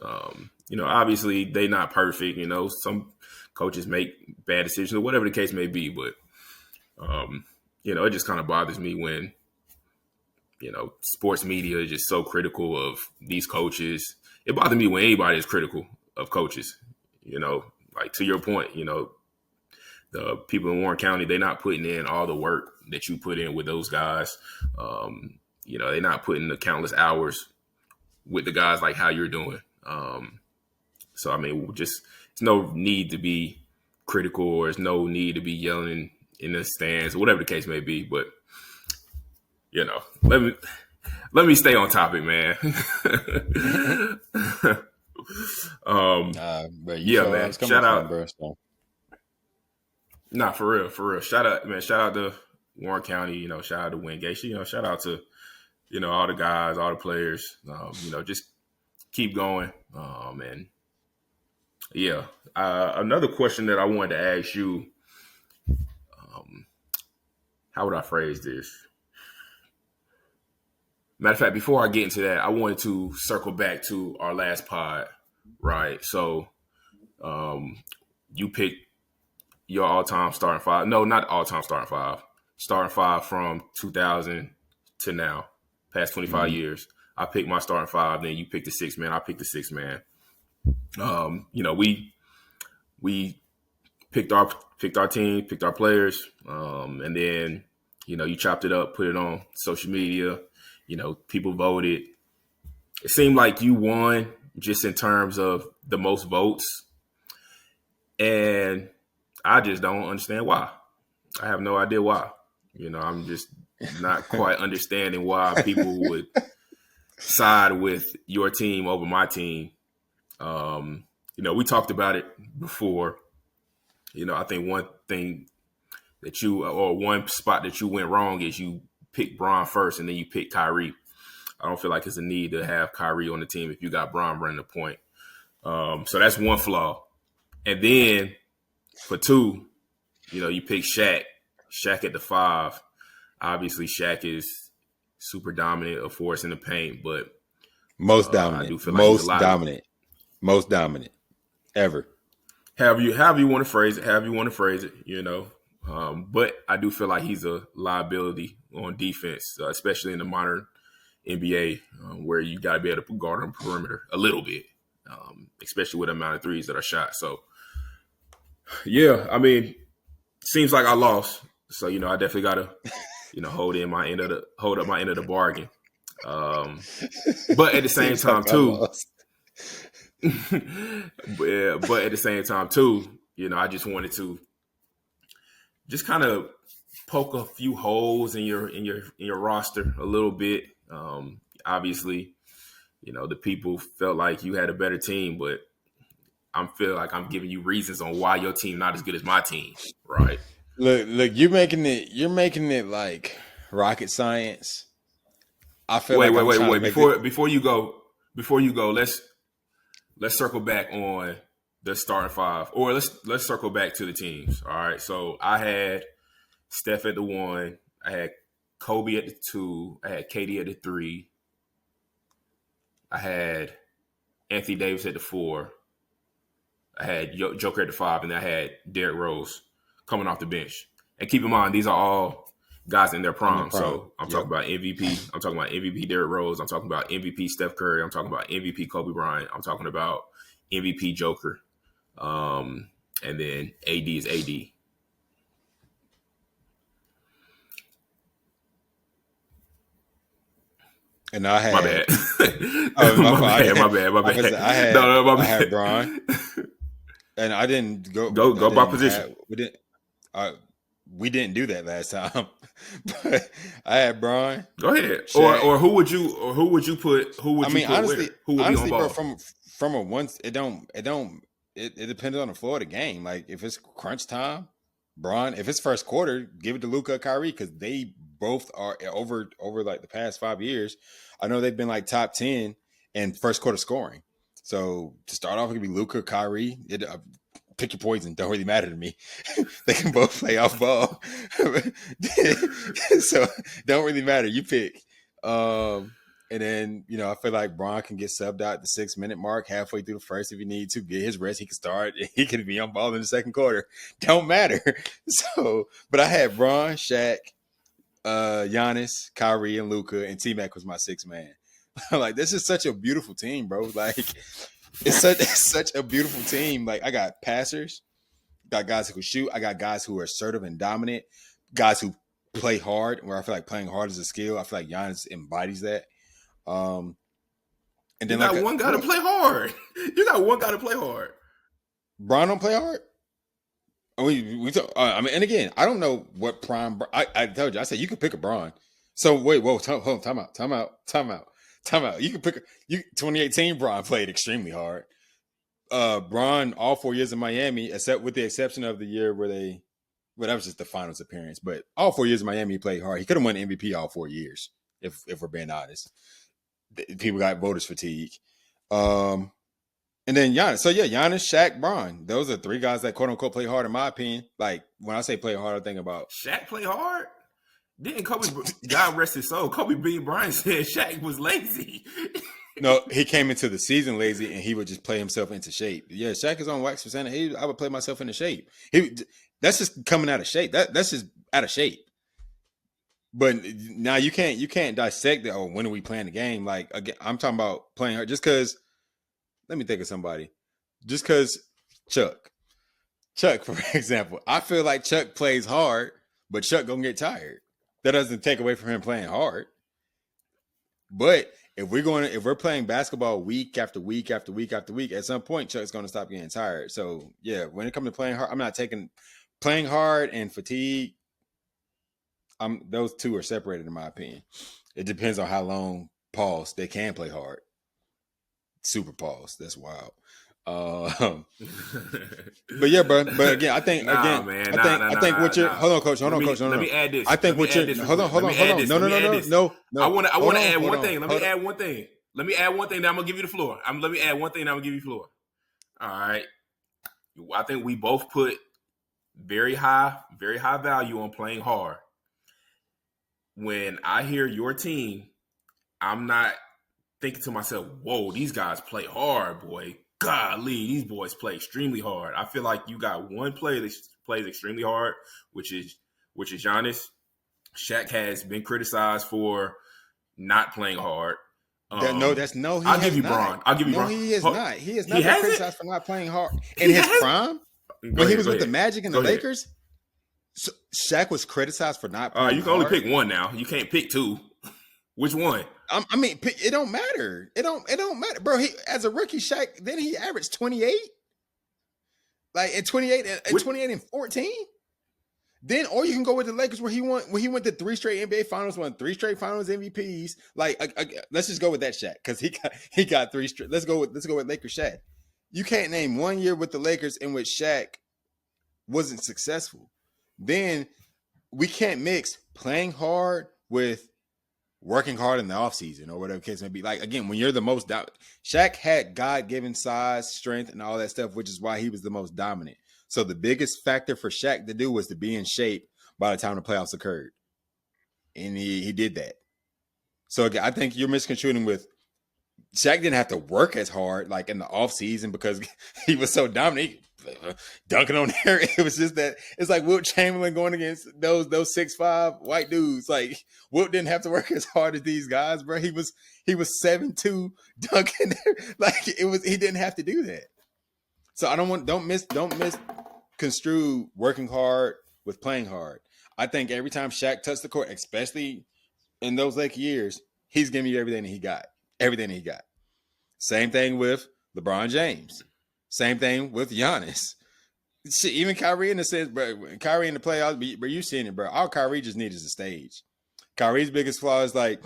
Obviously they're not perfect. Some coaches make bad decisions or whatever the case may be, but it just kind of bothers me when sports media is just so critical of these coaches. It bothers me when anybody is critical of coaches. Like to your point, the people in Warren County, they're not putting in all the work that you put in with those guys. They're not putting the countless hours with the guys like how you're doing. So, I mean, just there's no need to be critical, or there's no need to be yelling in the stands, or whatever the case may be. But, let me stay on topic, man. But you Yeah, saw where I man. was coming Shout from, out. bro. So. Nah, for real, for real. Shout out, man. Shout out to Warren County. Shout out to Wingate. Shout out to all the guys, all the players. Just keep going. And yeah, another question that I wanted to ask you. How would I phrase this? Matter of fact, before I get into that, I wanted to circle back to our last pod, right? So, you picked your all-time starting five. No, not all-time starting five. Starting five from 2000 to now, past 25 Mm-hmm. years. I picked my starting five. Then you picked the six man. I picked the six man. We picked our team, picked our players, and then you chopped it up, put it on social media. People voted. It seemed like you won just in terms of the most votes, and I just don't understand why. I have no idea why. I'm just not quite understanding why people would side with your team over my team. We talked about it before. I think one thing or one spot that you went wrong is you picked Bron first and then you picked Kyrie. I don't feel like there's a need to have Kyrie on the team if you got Bron running the point. So that's one flaw. And then for two, you pick Shaq. Shaq at the five. Obviously, Shaq is super dominant, a force in the paint, but Most I dominant. do feel like he's a Most lot of dominant. Most dominant ever. however you want to phrase it, But I do feel like he's a liability on defense, especially in the modern NBA, where you got to be able to guard on perimeter a little bit, especially with the amount of threes that are shot. So, yeah, I mean, seems like I lost. So, I definitely got to hold up my end of the bargain. But at the same Seems like time I too, lost. but at the same time too, I just wanted to just kind of poke a few holes in your roster a little bit. Obviously, the people felt like you had a better team, but I feel like I'm giving you reasons on why your team not as good as my team, right? Look, you're making it like rocket science. I feel Wait, like wait, I'm wait, trying to wait. make it. Before you go, let's circle back on the starting five, or let's circle back to the teams. All right. So I had Steph at the 1, I had Kobe at the 2, I had KD at the 3, I had Anthony Davis at the 4, I had Joker at the 5, and I had Derrick Rose coming off the bench. And keep in mind, these are all guys in their In the prime. prime. So I'm talking Yep. about MVP. I'm talking about MVP Derrick Rose. I'm talking about MVP Steph Curry. I'm talking about MVP Kobe Bryant. I'm talking about MVP Joker. And then AD is AD. And I My had bad. oh my my fault. bad. My bad. My I was bad. I No, my had bad. Braun, and I didn't go. I Go by didn't position. have. Uh, we didn't do that last time. But I had Braun, Go ahead. Shaq. Or who would you put I mean, where? Who would be on bro, ball? from a once it depends on the floor of the game. Like if it's crunch time, Braun. If it's first quarter, give it to Luka, Kyrie, because they both are over like the past 5 years. I know they've been like top 10 in first quarter scoring. So to start off, it could be Luka, Kyrie. Pick your poison. Don't really matter to me. They can both play off ball, so don't really matter. You pick. And then, I feel like Braun can get subbed out at the 6-minute mark halfway through the first if he need to. Get his rest. He can start. He could be on ball in the second quarter. Don't matter. So, but I had Braun, Shaq, Giannis, Kyrie, and Luka, and T-Mac was my 6-man. Like, this is such a beautiful team, bro. Like, it's such a beautiful team. Like, I got passers, got guys who can shoot. I got guys who are assertive and dominant, guys who play hard, where I feel like playing hard is a skill. I feel like Giannis embodies that. And You then got one guy to play hard. You got one guy to play hard. Braun don't play hard. We talk, I mean, and again, I don't know what prime. I told you, I said you could pick a Braun. So wait, whoa, hold on, time out. You can pick. 2018 Braun played extremely hard. Braun all 4 years in Miami, except with the exception of the year where that was just the finals appearance. But all 4 years in Miami, he played hard. He could have won MVP all 4 years, if we're being honest. People got voters fatigue. And then Giannis. So yeah, Giannis, Shaq, Braun. Those are 3 guys that quote unquote play hard in my opinion. Like when I say play hard, I think about Shaq play hard. Didn't Kobe? God rest his soul. Kobe B. Bryant said Shaq was lazy. no, he came into the season lazy and he would just play himself into shape. Yeah, Shaq is on wax percent. I would play myself into shape. That's just coming out of shape. That's just out of shape. But now you can't dissect it. Oh, when are we playing the game? Like again, I'm talking about playing hard. Just because, let me think of somebody. Just because Chuck, for example, I feel like Chuck plays hard, but Chuck gonna get tired. That doesn't take away from him playing hard. But if we're playing basketball week after week after week after week, at some point Chuck's gonna stop getting tired. So yeah, when it comes to playing hard, I'm not taking playing hard and fatigue. Those two are separated in my opinion. It depends on how long they can play hard. Super pause. That's wild. But yeah, bro. But again, I think I think what you're. Hold on, coach. Hold on, coach. Let me add this. I think what you're. Hold on. No. I want to add one thing. Let me add one thing. Let me add one thing. Then I'm gonna give you the floor. Let me add one thing. Then I'm gonna give you the floor. All right. I think we both put very high value on playing hard. When I hear your team, I'm not thinking to myself, whoa, these guys play hard, boy. Golly, these boys play extremely hard. I feel like you got one player that plays extremely hard, which is Giannis. Shaq has been criticized for not playing hard. I'll give you Braun. He is not. He has not been criticized for not playing hard in his prime. When he was with the Magic and the Lakers. So Shaq was criticized for not playing You can only hard. pick one now. You can't pick two. Which one? I mean, it don't matter. It don't matter, bro. He as a rookie, Shaq then he averaged 28, like at 28 at Which 28 and 14. Then, or you can go with the Lakers where he went to 3 straight NBA Finals, won 3 straight Finals MVPs. Like, let's just go with that Shaq because he got 3 straight. Let's go with Lakers Shaq. You can't name 1 year with the Lakers in which Shaq wasn't successful. Then we can't mix playing hard with working hard in the offseason or whatever the case may be. Like, again, when you're the most Shaq had God-given size, strength, and all that stuff, which is why he was the most dominant. So the biggest factor for Shaq to do was to be in shape by the time the playoffs occurred. And he did that. So again, I think you're misconstruing with Shaq didn't have to work as hard like in the offseason because he was so dominant. Dunking on there. It was just that it's like Wilt Chamberlain going against those 6'5" white dudes. Like Wilt didn't have to work as hard as these guys, bro. He was 7'2" dunking there. Like he didn't have to do that. So I don't misconstrue working hard with playing hard. I think every time Shaq touched the court, especially in those Lake years, he's giving you everything that he got. Everything that he got. Same thing with LeBron James. Same thing with Giannis. Shit, even Kyrie in the sense, bro. Kyrie in the playoffs, but you seen it, bro. All Kyrie just needs is a stage. Kyrie's biggest flaw is like,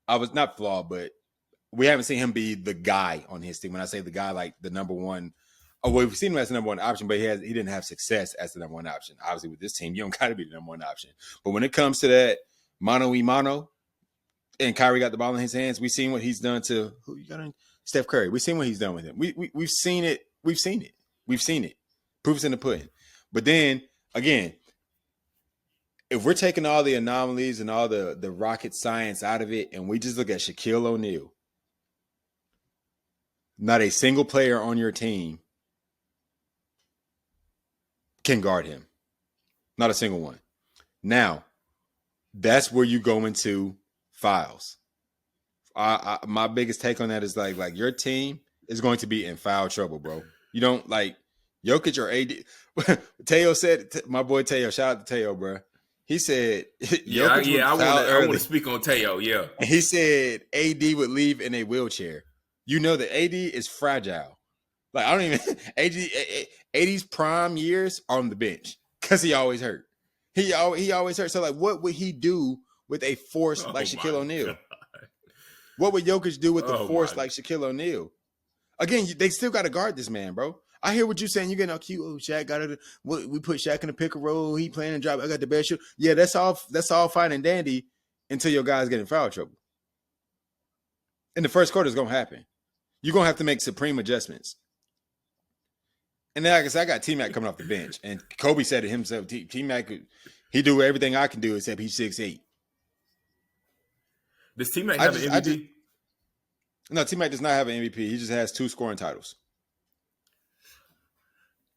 I was not flawed, but we haven't seen him be the guy on his team. When I say the guy, like the number one, well, we've seen him as the number one option, but he didn't have success as the number one option. Obviously, with this team, you don't got to be the number one option. But when it comes to that mano-y-mano, and Kyrie got the ball in his hands, we've seen what he's done to who you got in Steph Curry. We've seen what he's done with him. We've seen it. We've seen it. Proof's in the pudding. But then again, if we're taking all the anomalies and all the rocket science out of it, and we just look at Shaquille O'Neal, not a single player on your team can guard him. Not a single one. Now, that's where you go into fouls. My biggest take on that is like your team is going to be in foul trouble, bro. You don't like Jokic or AD. Teo said, my boy Teo, shout out to Teo, bro. He said, I want to speak on Teo, yeah. And he said AD would leave in a wheelchair. You know that AD is fragile. Like, I don't even, AD's prime years are on the bench because he always hurt. He always hurt. So, like, what would he do with a force like Shaquille O'Neal? God. What would Jokic do with the force like Shaquille O'Neal? Again, they still got to guard this man, bro. I hear what you're saying. You're getting all cute. Oh, Shaq got it. We put Shaq in the pick and roll. He playing and drop. I got the best shoot. Yeah, that's all fine and dandy until your guys get in foul trouble. In the first quarter, it's going to happen. You're going to have to make supreme adjustments. And then, like I said, I got T-Mac coming off the bench. And Kobe said it himself, T-Mac, he do everything I can do except he's 6'8". Does T-Mac have an MVP? No, T-Mac does not have an MVP. He just has 2 scoring titles.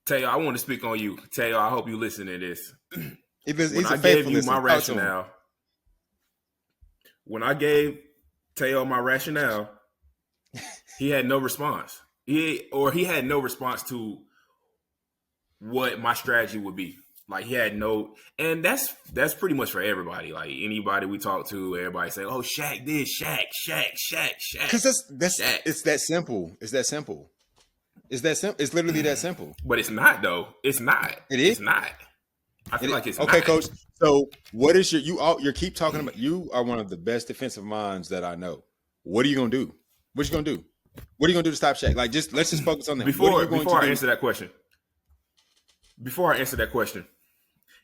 Teo, I want to speak on you. Teo, I hope you listen to this. When I gave you my rationale, when I gave Teo my rationale, he had no response. He had no response to what my strategy would be. Like, he had no, and that's pretty much for everybody. Like, anybody we talk to, everybody say, "Oh, Shaq this, Shaq." Because that's Shaq. It's that simple. It's that simple. It's that simple. It's literally that simple. But it's not, though. It's not. It is. It's not. I feel like it's okay, not. Coach. So, what is you keep talking about? You are one of the best defensive minds that I know. What are you gonna do? What you gonna do? What are you gonna do to stop Shaq? Like, let's just focus on that. Before I answer that question,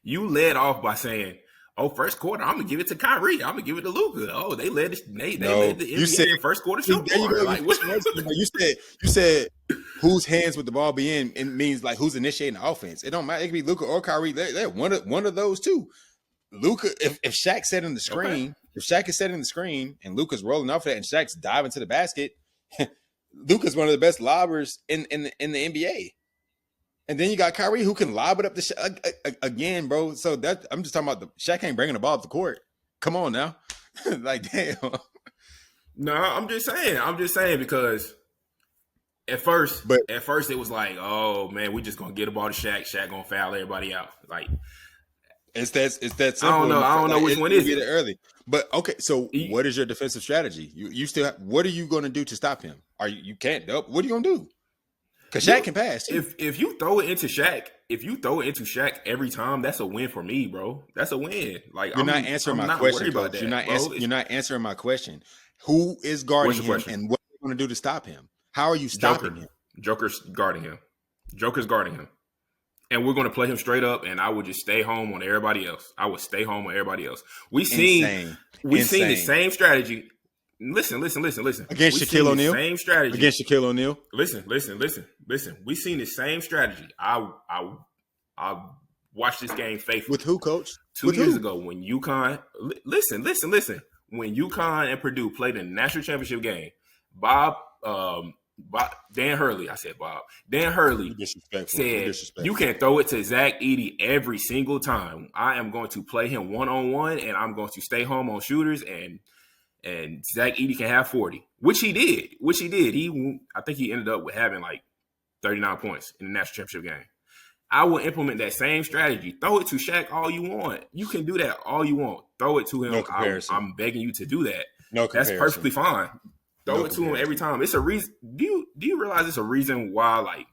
you led off by saying, "Oh, first quarter, I'm gonna give it to Kyrie. I'm gonna give it to Luka. Oh, they led the NBA in first quarter shoot." You said whose hands would the ball be in? It means like who's initiating the offense. It don't matter. It could be Luka or Kyrie. They're one of those two. Luka, if Shaq setting the screen, if Shaq is setting the screen and Luka's rolling off that and Shaq's diving to the basket, Luka's one of the best lobbers in the NBA. And then you got Kyrie who can lob it up the again, bro. So that I'm just talking about the Shaq ain't bringing the ball up the court. Come on now, like damn. No, I'm just saying because at first it was like, oh man, we just gonna get the ball to Shaq. Shaq gonna foul everybody out. Like It's that I don't simple. know. I don't know which It's one going to is be it. there early. But okay, so You- what is your defensive strategy? You still what are you going to do to stop him? You can't help. What are you going to do? Because Shaq You can pass too. if you throw it into Shaq, if you throw it into Shaq every time, that's a win for me, bro. That's a win. Like You're not answering I'm my not question, worried about coach. that, bro. You're not answering my question. Who is What's guarding your him question? and what are you going to do to stop him? How are you stopping Joker. him? Joker's guarding him. Joker's guarding him. And we're going to play him straight up, and I would just stay home on everybody else. I would stay home on everybody else. Insane. We seen the Insane. same strategy. Listen. Against We seen Shaquille the O'Neal? same strategy. Against Shaquille O'Neal? Listen. We seen the same strategy. I watched this game With faithfully who, coach? 2 years ago when UConn. Listen. When UConn and Purdue played in the national championship game, Bob, Dan Hurley. I said Bob. Dan Hurley You disrespectful. You said, you disrespectful. can throw it to Zach Edey every single time. I am going to play him one-on-one, and I'm going to stay home on shooters, and Zach Edey can have 40, which he did. I think he ended up with having like 39 points in the national championship game. I will implement that same strategy. Throw it to Shaq all you want. You can do that all you want. Throw it to him. No comparison. I'm begging you to do that. No That's comparison. perfectly fine. Throw No it to him every comparison. time. It's a reason. Do you realize it's a reason why, like,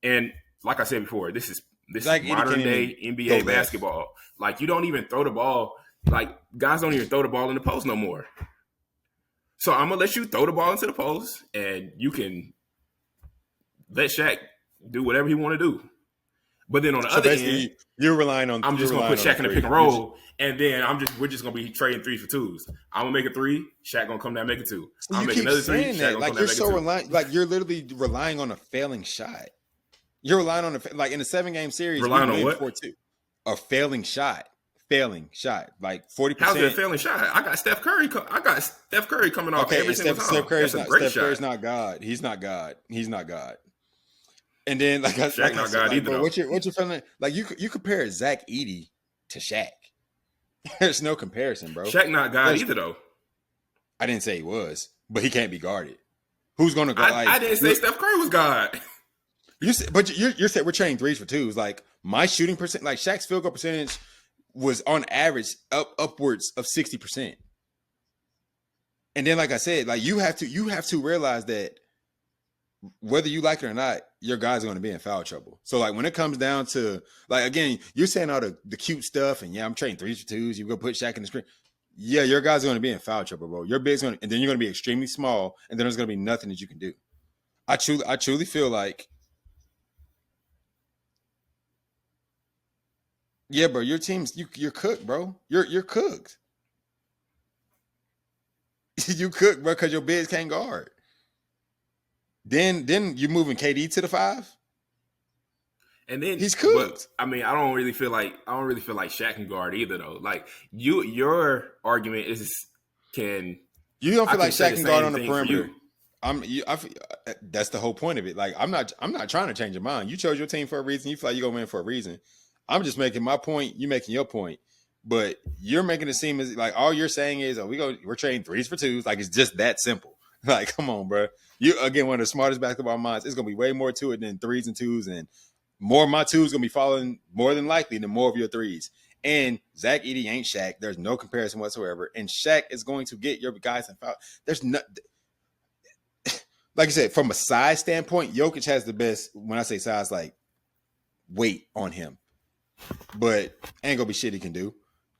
and like I said before, this is Zach Edey modern can't day even NBA go left. basketball. Like, you don't even throw the ball. Like, guys don't even throw the ball in the post no more. So I'm gonna let you throw the ball into the post, and you can let Shaq do whatever he want to do. But then on the So other basically, end, you're relying on. I'm just gonna put relying on Shaq in a three. pick and roll, and then we're just gonna be trading threes for twos. I'm gonna make a three, Shaq gonna come down and make a two. I'll You make keep another three, saying Shaq that gonna like come down you're and make so a two. relying, like you're literally relying on a failing shot. You're relying on like in a 7-game series, Relying we on win what? 4-2. A failing shot, like 40%. How's it a failing shot? I got Steph Curry coming off Okay, every and single Steph time. Curry's That's a great Steph shot. Curry's not God. He's not God. He's not God. And then Shaq I not said, God like, either bro, though. what you feeling? Like you compare Zach Edey to Shaq. There's no comparison, bro. Shaq not God either though. I didn't say he was, but he can't be guarded. Who's going to guard? I didn't say Steph Curry was God. You said, but you're saying we're trading threes for twos. Like my shooting percent, like Shaq's field goal percentage was on average upwards of 60%. And then, like I said, like you have to realize that whether you like it or not, your guys are going to be in foul trouble. So like when it comes down to like again, you're saying all the cute stuff, and yeah, I'm trading threes for twos. You go put Shaq in the screen. Yeah, your guys are going to be in foul trouble, bro. Your big's going to, and then you're going to be extremely small, and then there's going to be nothing that you can do. I truly feel like, yeah, bro, your team's you're cooked, bro. You're cooked. You cooked, bro, because your bigs can't guard. Then you're moving KD to the 5. And then He's cooked. But I mean, I don't really feel like Shaq can guard either though. Like your argument is can You don't I feel like say Shaq the can guard same on the thing for perimeter. you. That's the whole point of it. Like I'm not trying to change your mind. You chose your team for a reason. You feel like you're gonna win for a reason. I'm just making my point. You making your point, but you're making it seem as like all you're saying is, we're trading threes for twos. Like it's just that simple. Like come on, bro. You again one of the smartest basketball minds. It's gonna be way more to it than threes and twos, and more of my twos gonna be falling more than likely than more of your threes. And Zach Edey ain't Shaq. There's no comparison whatsoever. And Shaq is going to get your guys in foul. There's no, like I said, from a size standpoint, Jokic has the best. When I say size, like weight on him, but ain't gonna be shit he can do.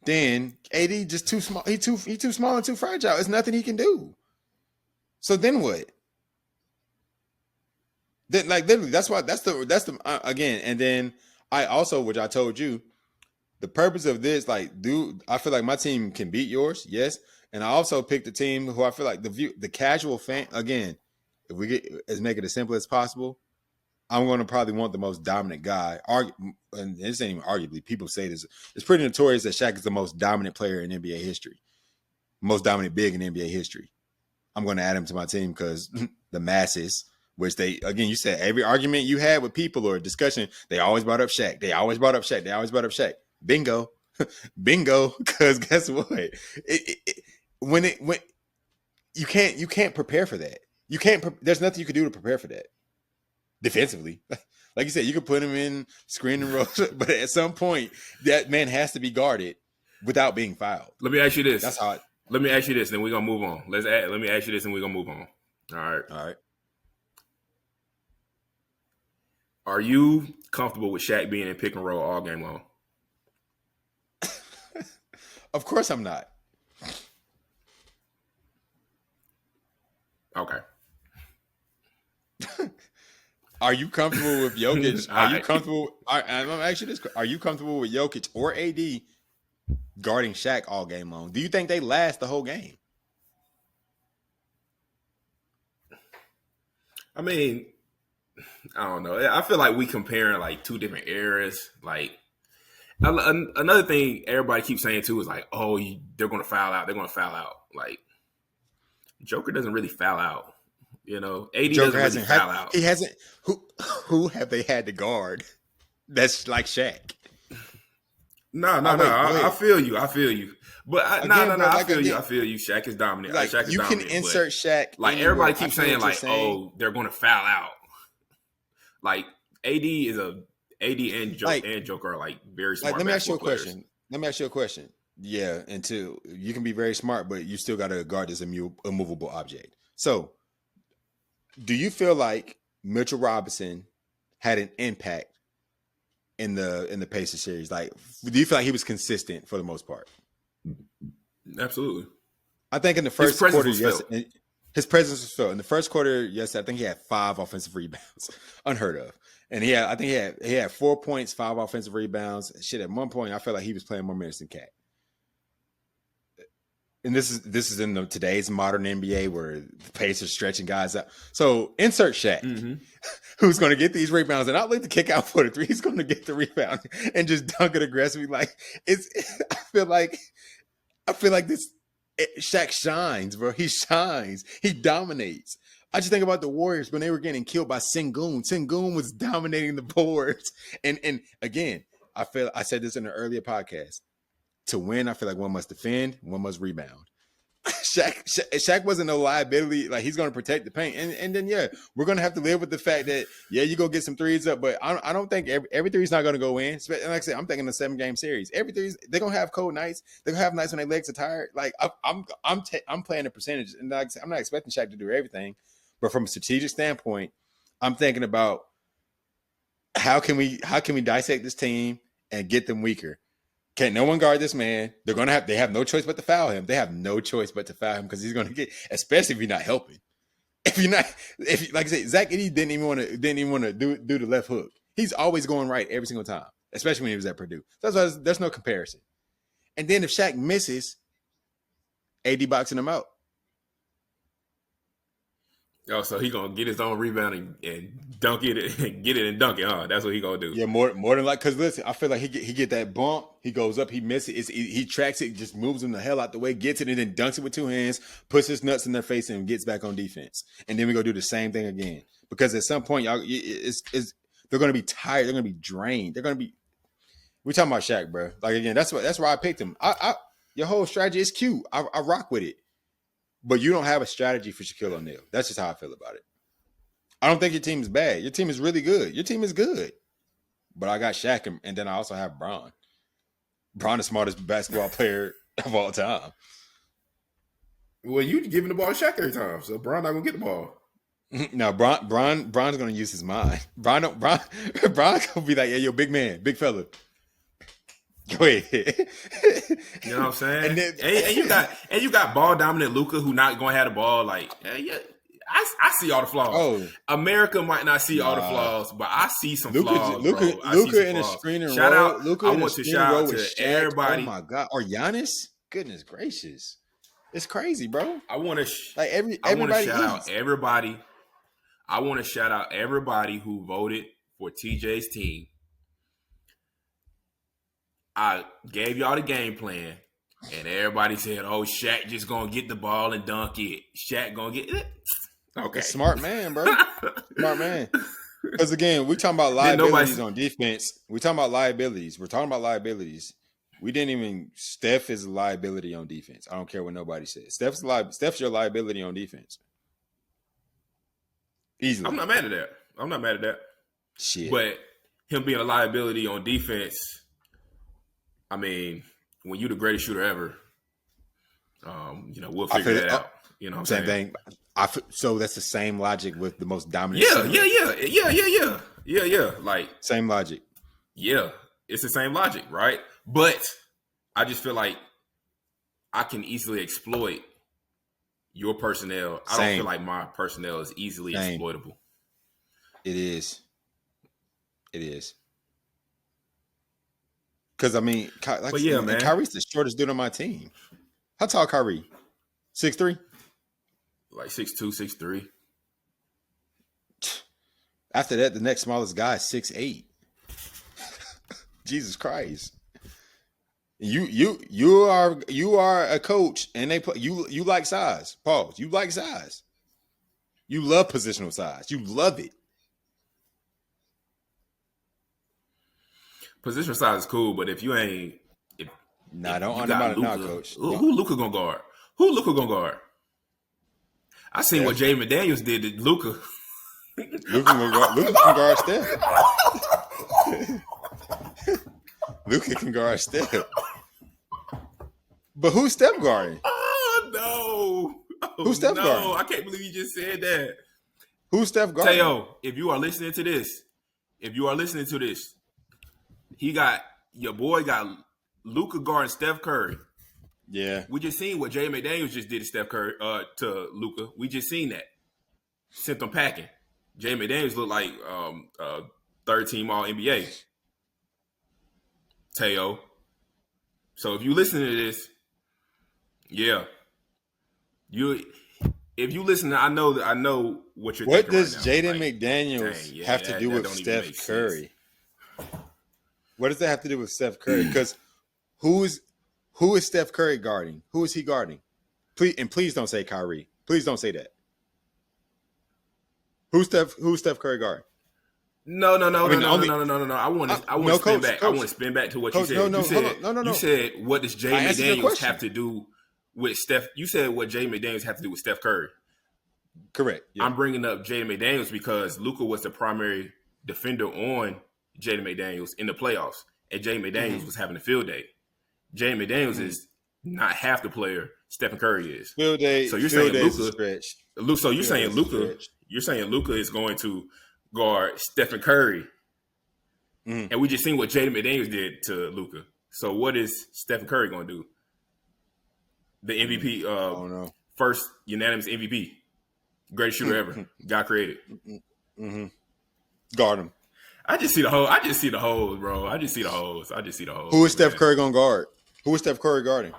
Then AD just too small. He too small and too fragile. There's nothing he can do. So then what? Then like literally, that's the again. And then I also, which I told you, the purpose of this, like, I feel like my team can beat yours, yes. And I also picked a team who I feel like the casual fan. Again, if let's make it as simple as possible, I'm going to probably want the most dominant guy. And this ain't even arguably. People say this. It's pretty notorious that Shaq is the most dominant player in NBA history, most dominant big in NBA history. I'm going to add him to my team because the masses, which you said every argument you had with people or discussion, they always brought up Shaq. They always brought up Shaq. Bingo. Bingo. Because guess what? When you can't prepare for that. There's nothing you can do to prepare for that defensively. Like you said, you could put him in screen and roll, but at some point, that man has to be guarded without being fouled. Let me ask you this. That's how. Let me ask you this, then we're gonna move on. Let me ask you this, and we're gonna move on. All right. All right. Are you comfortable with Shaq being in pick and roll all game long? Of course, I'm not. Okay. Are you comfortable with Jokic? Are you Right. comfortable? I'm gonna ask you this: are you comfortable with Jokic or AD guarding Shaq all game long? Do you think they last the whole game? I mean, I don't know. I feel like we comparing like two different eras. Like another thing everybody keeps saying too is like, oh, they're going to foul out. They're going to foul out. Like Joker doesn't really foul out. You know, AD Joker doesn't really foul out. He hasn't. Who have they had to guard? That's like Shaq. No. I feel you. But I feel you. Shaq is dominant. Like Shaq is you dominant, can insert Shaq. Like anywhere. everybody keeps saying, like, oh, they're going to foul out. Like AD and Joker are like very smart. Like, let me ask you a players. question. Let me ask you a question. Yeah, and two, you can be very smart, but you still got to guard this immovable object. So, do you feel like Mitchell Robinson had an impact in the Pacers series? Like, do you feel like he was consistent for the most part? Absolutely. I think in the first quarter, yes, his presence was felt. In the first quarter, yes, I think he had 5 offensive rebounds, unheard of. And I think he had 4 points, 5 offensive rebounds. Shit, at one point, I felt like he was playing more minutes than Cat. And this is in today's modern NBA where the Pacers stretching guys out. So insert Shaq, who's going to get these rebounds and not let the kick out for the 3. He's going to get the rebound and just dunk it aggressively. Like I feel like this. Shaq shines, bro. He shines. He dominates. I just think about the Warriors when they were getting killed by Sengun. Sengun was dominating the boards. And again, I said this in an earlier podcast. To win, I feel like one must defend, one must rebound. Shaq wasn't no liability. Like, he's going to protect the paint. And then, yeah, we're going to have to live with the fact that, yeah, you go get some threes up, but I don't think every three's not going to go in. And like I said, I'm thinking a 7-game series. Every three's, they're going to have cold nights. They're going to have nights when their legs are tired. Like, I'm playing a percentage. And like I said, I'm not expecting Shaq to do everything. But from a strategic standpoint, I'm thinking about how can we dissect this team and get them weaker. Can't no one guard this man. They have no choice but to foul him. They have no choice but to foul him because he's gonna get, especially if you're not helping. If like I said, Zach Edey didn't even want to do the left hook. He's always going right every single time, especially when he was at Purdue. That's why there's no comparison. And then if Shaq misses, AD boxing him out. Oh, so he gonna get his own rebound and dunk it and get it and dunk it, huh? That's what he gonna do. Yeah, more than like, because listen, I feel like he get that bump, he goes up, he misses it, he tracks it, just moves him the hell out the way, gets it, and then dunks it with 2 hands, puts his nuts in their face, and gets back on defense. And then we go do the same thing again. Because at some point, y'all, they're gonna be tired, they're gonna be drained, we're talking about Shaq, bro. Like, again, that's why I picked him. Your whole strategy is cute. I rock with it. But you don't have a strategy for Shaquille O'Neal. That's just how I feel about it. I don't think your team is bad. Your team is really good. Your team is good. But I got Shaq, and then I also have Bron. Bron, the smartest basketball player of all time. Well, you giving the ball to Shaq every time, so Bron not gonna get the ball. No, Bron's gonna use his mind. Bron gonna be like, "Yeah, yo, big man, big fella. Go ahead." You know what I'm saying? And you got ball dominant Luka who not gonna have the ball. Like, yeah, I see all the flaws. Oh, America might not see all the flaws, but I see some flaws. Luka in a screen and shout roll. Out, Luka I in want a to screen shout roll out with to Shaq. everybody. Oh my god, or Giannis? Goodness gracious, it's crazy, bro. I want to shout out everybody. I want to shout out everybody who voted for TJ's team. I gave y'all the game plan, and everybody said, "Oh, Shaq just gonna get the ball and dunk it. Shaq gonna get it." Okay, smart man, bro. Smart man. Because again, we talking about liabilities on defense. We talking about liabilities. We're talking about liabilities. We didn't even. Steph is a liability on defense. I don't care what nobody says. Steph's your liability on defense. Easily. I'm not mad at that. Shit. But him being a liability on defense, I mean, when you're the greatest shooter ever, we'll I figure feel that out. You know what I'm same saying? thing. So that's the same logic with the most dominant Yeah, center. yeah. Like, Same logic. yeah, it's the same logic, right? But I just feel like I can easily exploit your personnel. I don't feel Same. like my personnel is easily Same. exploitable. It is. It is. Because I mean, But yeah, and man. Kyrie's the shortest dude on my team. How tall Kyrie? 6'3"? Like 6'2", 6'3". After that, the next smallest guy is 6'8". Jesus Christ. You are a coach and they play you like size. Pause. You like size. You love positional size. You love it. Position size is cool, but if you ain't, if Don't you undermine got it now, Luka, coach. who Luka gonna guard? Who Luka gonna guard? I seen what Jay McDaniels did to Luka. Luka can guard Steph. Luka can guard Steph. But who's Steph guarding? Oh no! Who's Steph guarding? I can't believe you just said that. Who's Steph guarding? Teo, if you are listening to this, your boy got Luka guarding Steph Curry. Yeah. We just seen what Jay McDaniels just did to Steph Curry, to Luka. We just seen that. Sent them packing. Jay McDaniels looked like third team All NBA. Teo. So if you listen to this, yeah, if you listen, I know what you're thinking. What does right now. Jaden McDaniels have to do with Steph Curry? What does that have to do with Steph Curry? Because who is Steph Curry guarding? Who is he guarding? Please don't say Kyrie. Please don't say that. Who's Steph Curry guarding? No. I want to spin back. I want to spin back to what you said. You said, what does Jay McDaniels have to do with Steph? You said what Jay McDaniels have to do with Steph Curry. Correct. Yeah. I'm bringing up Jay McDaniels because Luka was the primary defender on Jay McDaniels in the playoffs, and Jay McDaniels was having a field day. Jay McDaniels is not half the player Stephen Curry is. Field day. So you're saying Luka. So you're saying Luka. You're saying Luka is going to guard Stephen Curry, and we just seen what Jaden McDaniels did to Luka. So what is Stephen Curry going to do? The MVP, first unanimous MVP, greatest shooter ever, God created. Guard him. I just see the holes, bro. I just see the holes. Who is Steph Curry going to guard? Who is Steph Curry guarding?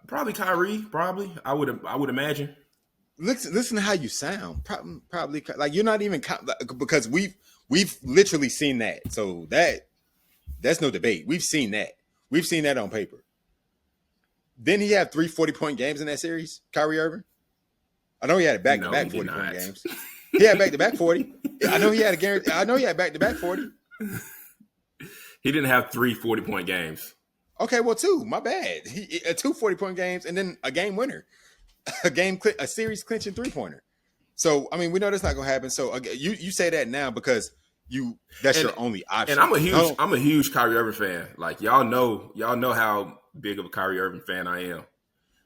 Probably Kyrie. Probably, I would imagine. Listen to how you sound. Probably like you're not even because we've literally seen that. So that's no debate. We've seen that. We've seen that on paper. Didn't he have 3 40-point games in that series, Kyrie Irving? I know he had a back-to-back 40-point games. He had back-to-back 40. I know he had back-to-back 40. He didn't have 3 40-point games. Okay, well, 2. My bad. 2 40-point games and then a game winner. A series clinching 3-pointer. So I mean, we know that's not gonna happen. So you say that now because that's your only option. And I'm a huge Kyrie Irving fan. Like y'all know how big of a Kyrie Irving fan I am.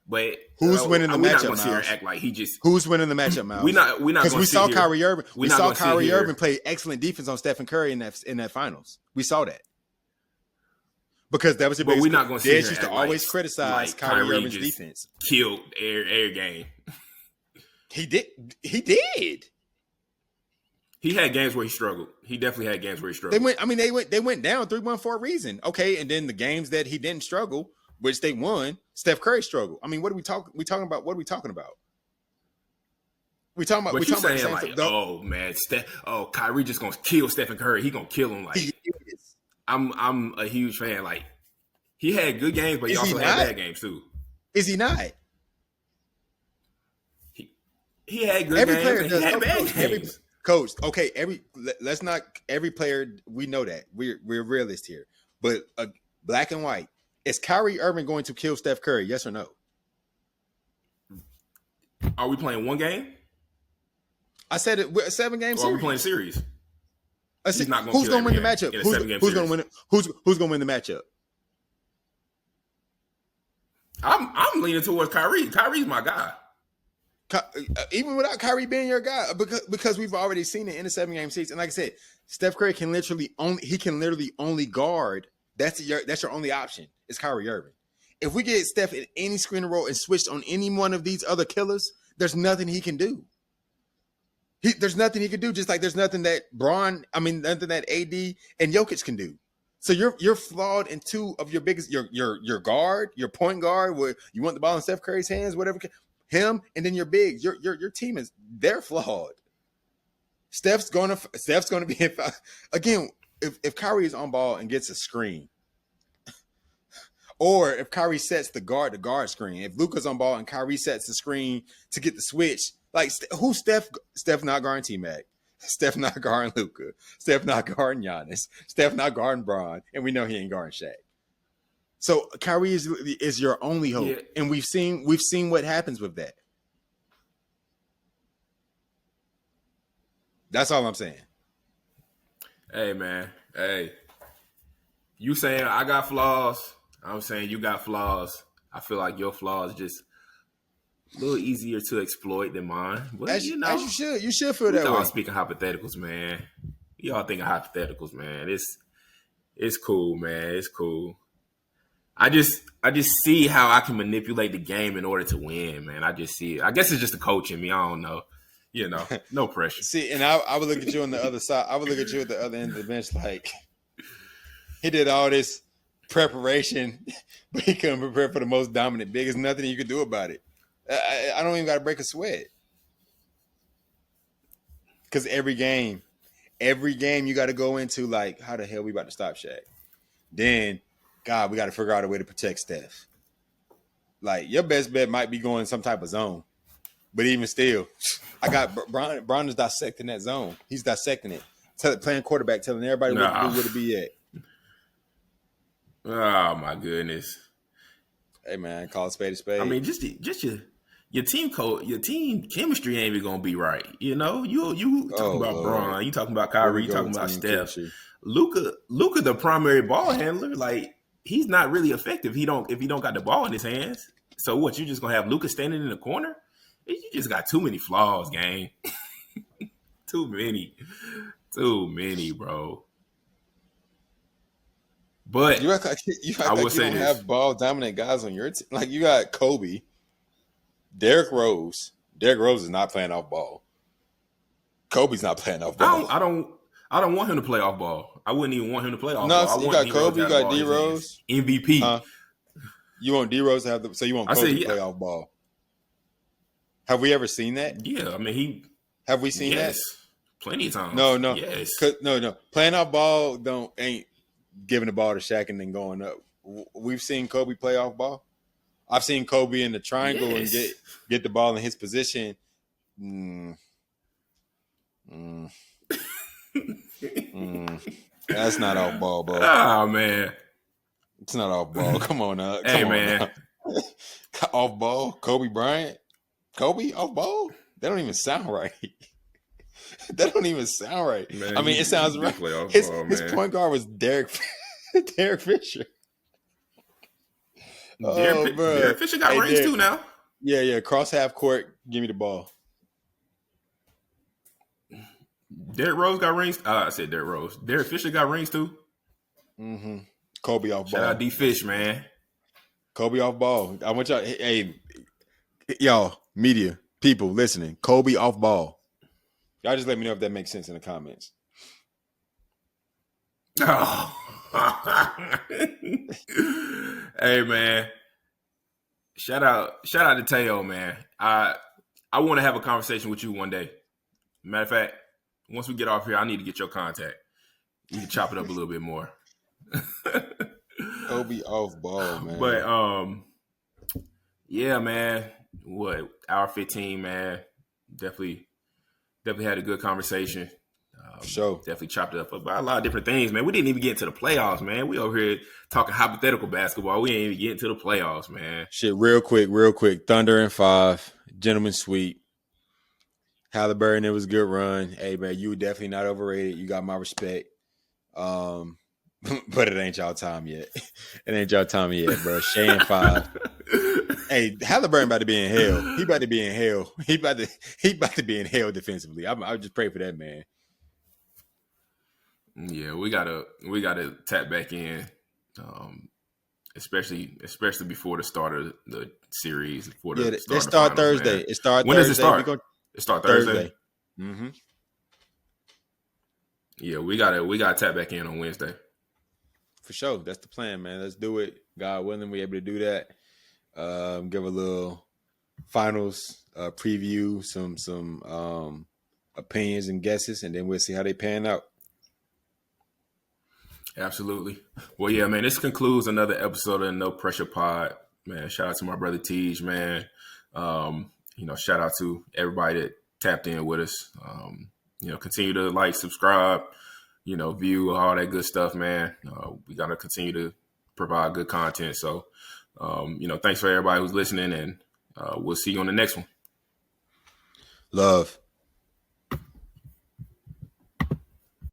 But who's winning the matchup? We're not gonna sit here and act like he just. Who's winning the matchup, Miles? We're not because we saw Kyrie Irving. We saw Kyrie Irving play excellent defense on Stephen Curry in that finals. We saw that. Because that was the biggest. We're not going to sit here used to always criticize Kyrie Irving's defense. Killed air game. He did. He had games where he struggled. He definitely had games where he struggled. They went down 3-1 for a reason. Okay, and then the games that he didn't struggle, which they won, Steph Curry struggled. I mean, what are we talking? We talking about what are we talking about? We talking about. But you saying like, oh man, Kyrie just gonna kill Stephen Curry. He gonna kill him. Like I'm a huge fan. Like he had good games, but he also had bad games too. Is he not? He had good games and he had bad games. Coach, okay, every player, we know that. We're realists here. But black and white, is Kyrie Irving going to kill Steph Curry? Yes or no? Are we playing one game? I said it. 7 games. Or are we playing series? I see. He's not going to Who's kill going to every win the game matchup? in a Who's 7-game going to series. win it? Who's going to win the matchup? I'm leaning towards Kyrie. Kyrie's my guy. Even without Kyrie being your guy, because we've already seen it in the 7-game series. And like I said, Steph Curry can literally only guard. That's your only option. It's Kyrie Irving. If we get Steph in any screen and roll and switched on any one of these other killers, there's nothing he can do. There's nothing he can do. Just like there's nothing that nothing that AD and Jokic can do. So you're flawed in two of your biggest your guard, your point guard, where you want the ball in Steph Curry's hands, whatever. Him and then your bigs. Your team they're flawed. Steph's gonna be again. If Kyrie is on ball and gets a screen, or if Kyrie sets the guard screen, if Luka's on ball and Kyrie sets the screen to get the switch, like who's Steph? Steph not guarding T-Mac. Steph not guarding Luka. Steph not guarding Giannis. Steph not guarding Bron, and we know he ain't guarding Shaq. So Kyrie is your only hope, yeah. And we've seen what happens with that. That's all I'm saying. Hey man, hey, you saying I got flaws? I'm saying you got flaws. I feel like your flaws just a little easier to exploit than mine. But as you should feel that way. Y'all speaking hypotheticals, man. Y'all thinking hypotheticals, man. It's cool, man. It's cool. I just see how I can manipulate the game in order to win, man. I just see it. I guess it's just the coach in me. I don't know. You know, no pressure. See, and I would look at you on the other side. I would look at you at the other end of the bench like he did all this preparation, but he couldn't prepare for the most dominant big. There's nothing you can do about it. I don't even got to break a sweat. Because every game you got to go into like, how the hell we about to stop Shaq? Then, God, we got to figure out a way to protect Steph. Like, your best bet might be going some type of zone. But even still, I got Bron is dissecting that zone. He's dissecting it. Playing quarterback, telling everybody what to do, where to be at. Oh, my goodness. Hey, man, call a spade a spade. I mean, just your team chemistry ain't even gonna be right. You know, you talking about Bron, you talking about Kyrie, you talking about Steph. Luka, the primary ball handler, like he's not really effective. If he don't got the ball in his hands. So what? You just gonna have Luka standing in the corner? You just got too many flaws, gang. Too many, bro. But you act like you don't have ball dominant guys on your team. Like you got Kobe, Derrick Rose. Derrick Rose is not playing off ball. Kobe's not playing off ball. I don't want him to play off ball. I wouldn't even want him to play off ball. No, you got Kobe, you got D Rose, MVP. Huh? You want D Rose to have so you want Kobe to play off ball? Have we ever seen that? Yeah, I mean Have we seen that? Plenty of times. No, yes. No. Playing off ball ain't giving the ball to Shaq and then going up. We've seen Kobe play off ball. I've seen Kobe in the triangle and get the ball in his position. That's not off ball, bro. Oh man, it's not off ball. Come on now. Hey man, off ball. Kobe Bryant. Kobe off ball. That don't even sound right. That don't even sound right. Man, I mean, it sounds right. His point guard was Derek Fisher. Derek Fisher got rings too now. Yeah. Cross half court. Give me the ball. Derrick Rose got rings. I said Derrick Rose. Derek Fisher got rings too. Mm-hmm. Kobe off ball. Shout out D Fish, man. Kobe off ball. I want y'all. Hey, y'all, media people listening. Kobe off ball. Y'all just let me know if that makes sense in the comments. Oh. Hey man, shout out to Teo, man. I want to have a conversation with you one day. Matter of fact, once we get off here, I need to get your contact. We can chop it up a little bit more. Kobe off ball, man. But yeah, man. What, hour 15, man. Definitely had a good conversation. Sure. Definitely chopped it up about a lot of different things, man. We didn't even get into the playoffs, man. We over here talking hypothetical basketball. We ain't even get into the playoffs, man. Shit, real quick. Thunder in 5, gentleman sweep. Halliburton, it was a good run. Hey man, you were definitely not overrated. You got my respect. Um, but it ain't y'all time yet. It ain't y'all time yet, bro. Shea and 5. Hey, Halliburton about to be in hell. He about to be in hell. He about to be in hell defensively. I just pray for that man. Yeah, we gotta tap back in, um, especially before the start of the series, before Yeah, the start let's of the start finals, Thursday. man. It start When does it Thursday. We start? go It start Thursday. Thursday. Mm-hmm. Yeah, we gotta tap back in on Wednesday. For sure. That's the plan, man. Let's do it. God willing, we're able to do that. Give a little finals preview, some opinions and guesses, and then we'll see how they pan out. Absolutely. Well, yeah, man. This concludes another episode of No Pressure Pod. Man, shout out to my brother Tej, man. Shout out to everybody that tapped in with us. Continue to like, subscribe, view all that good stuff, man. We gotta continue to provide good content. So, thanks for everybody who's listening, and we'll see you on the next one. Love.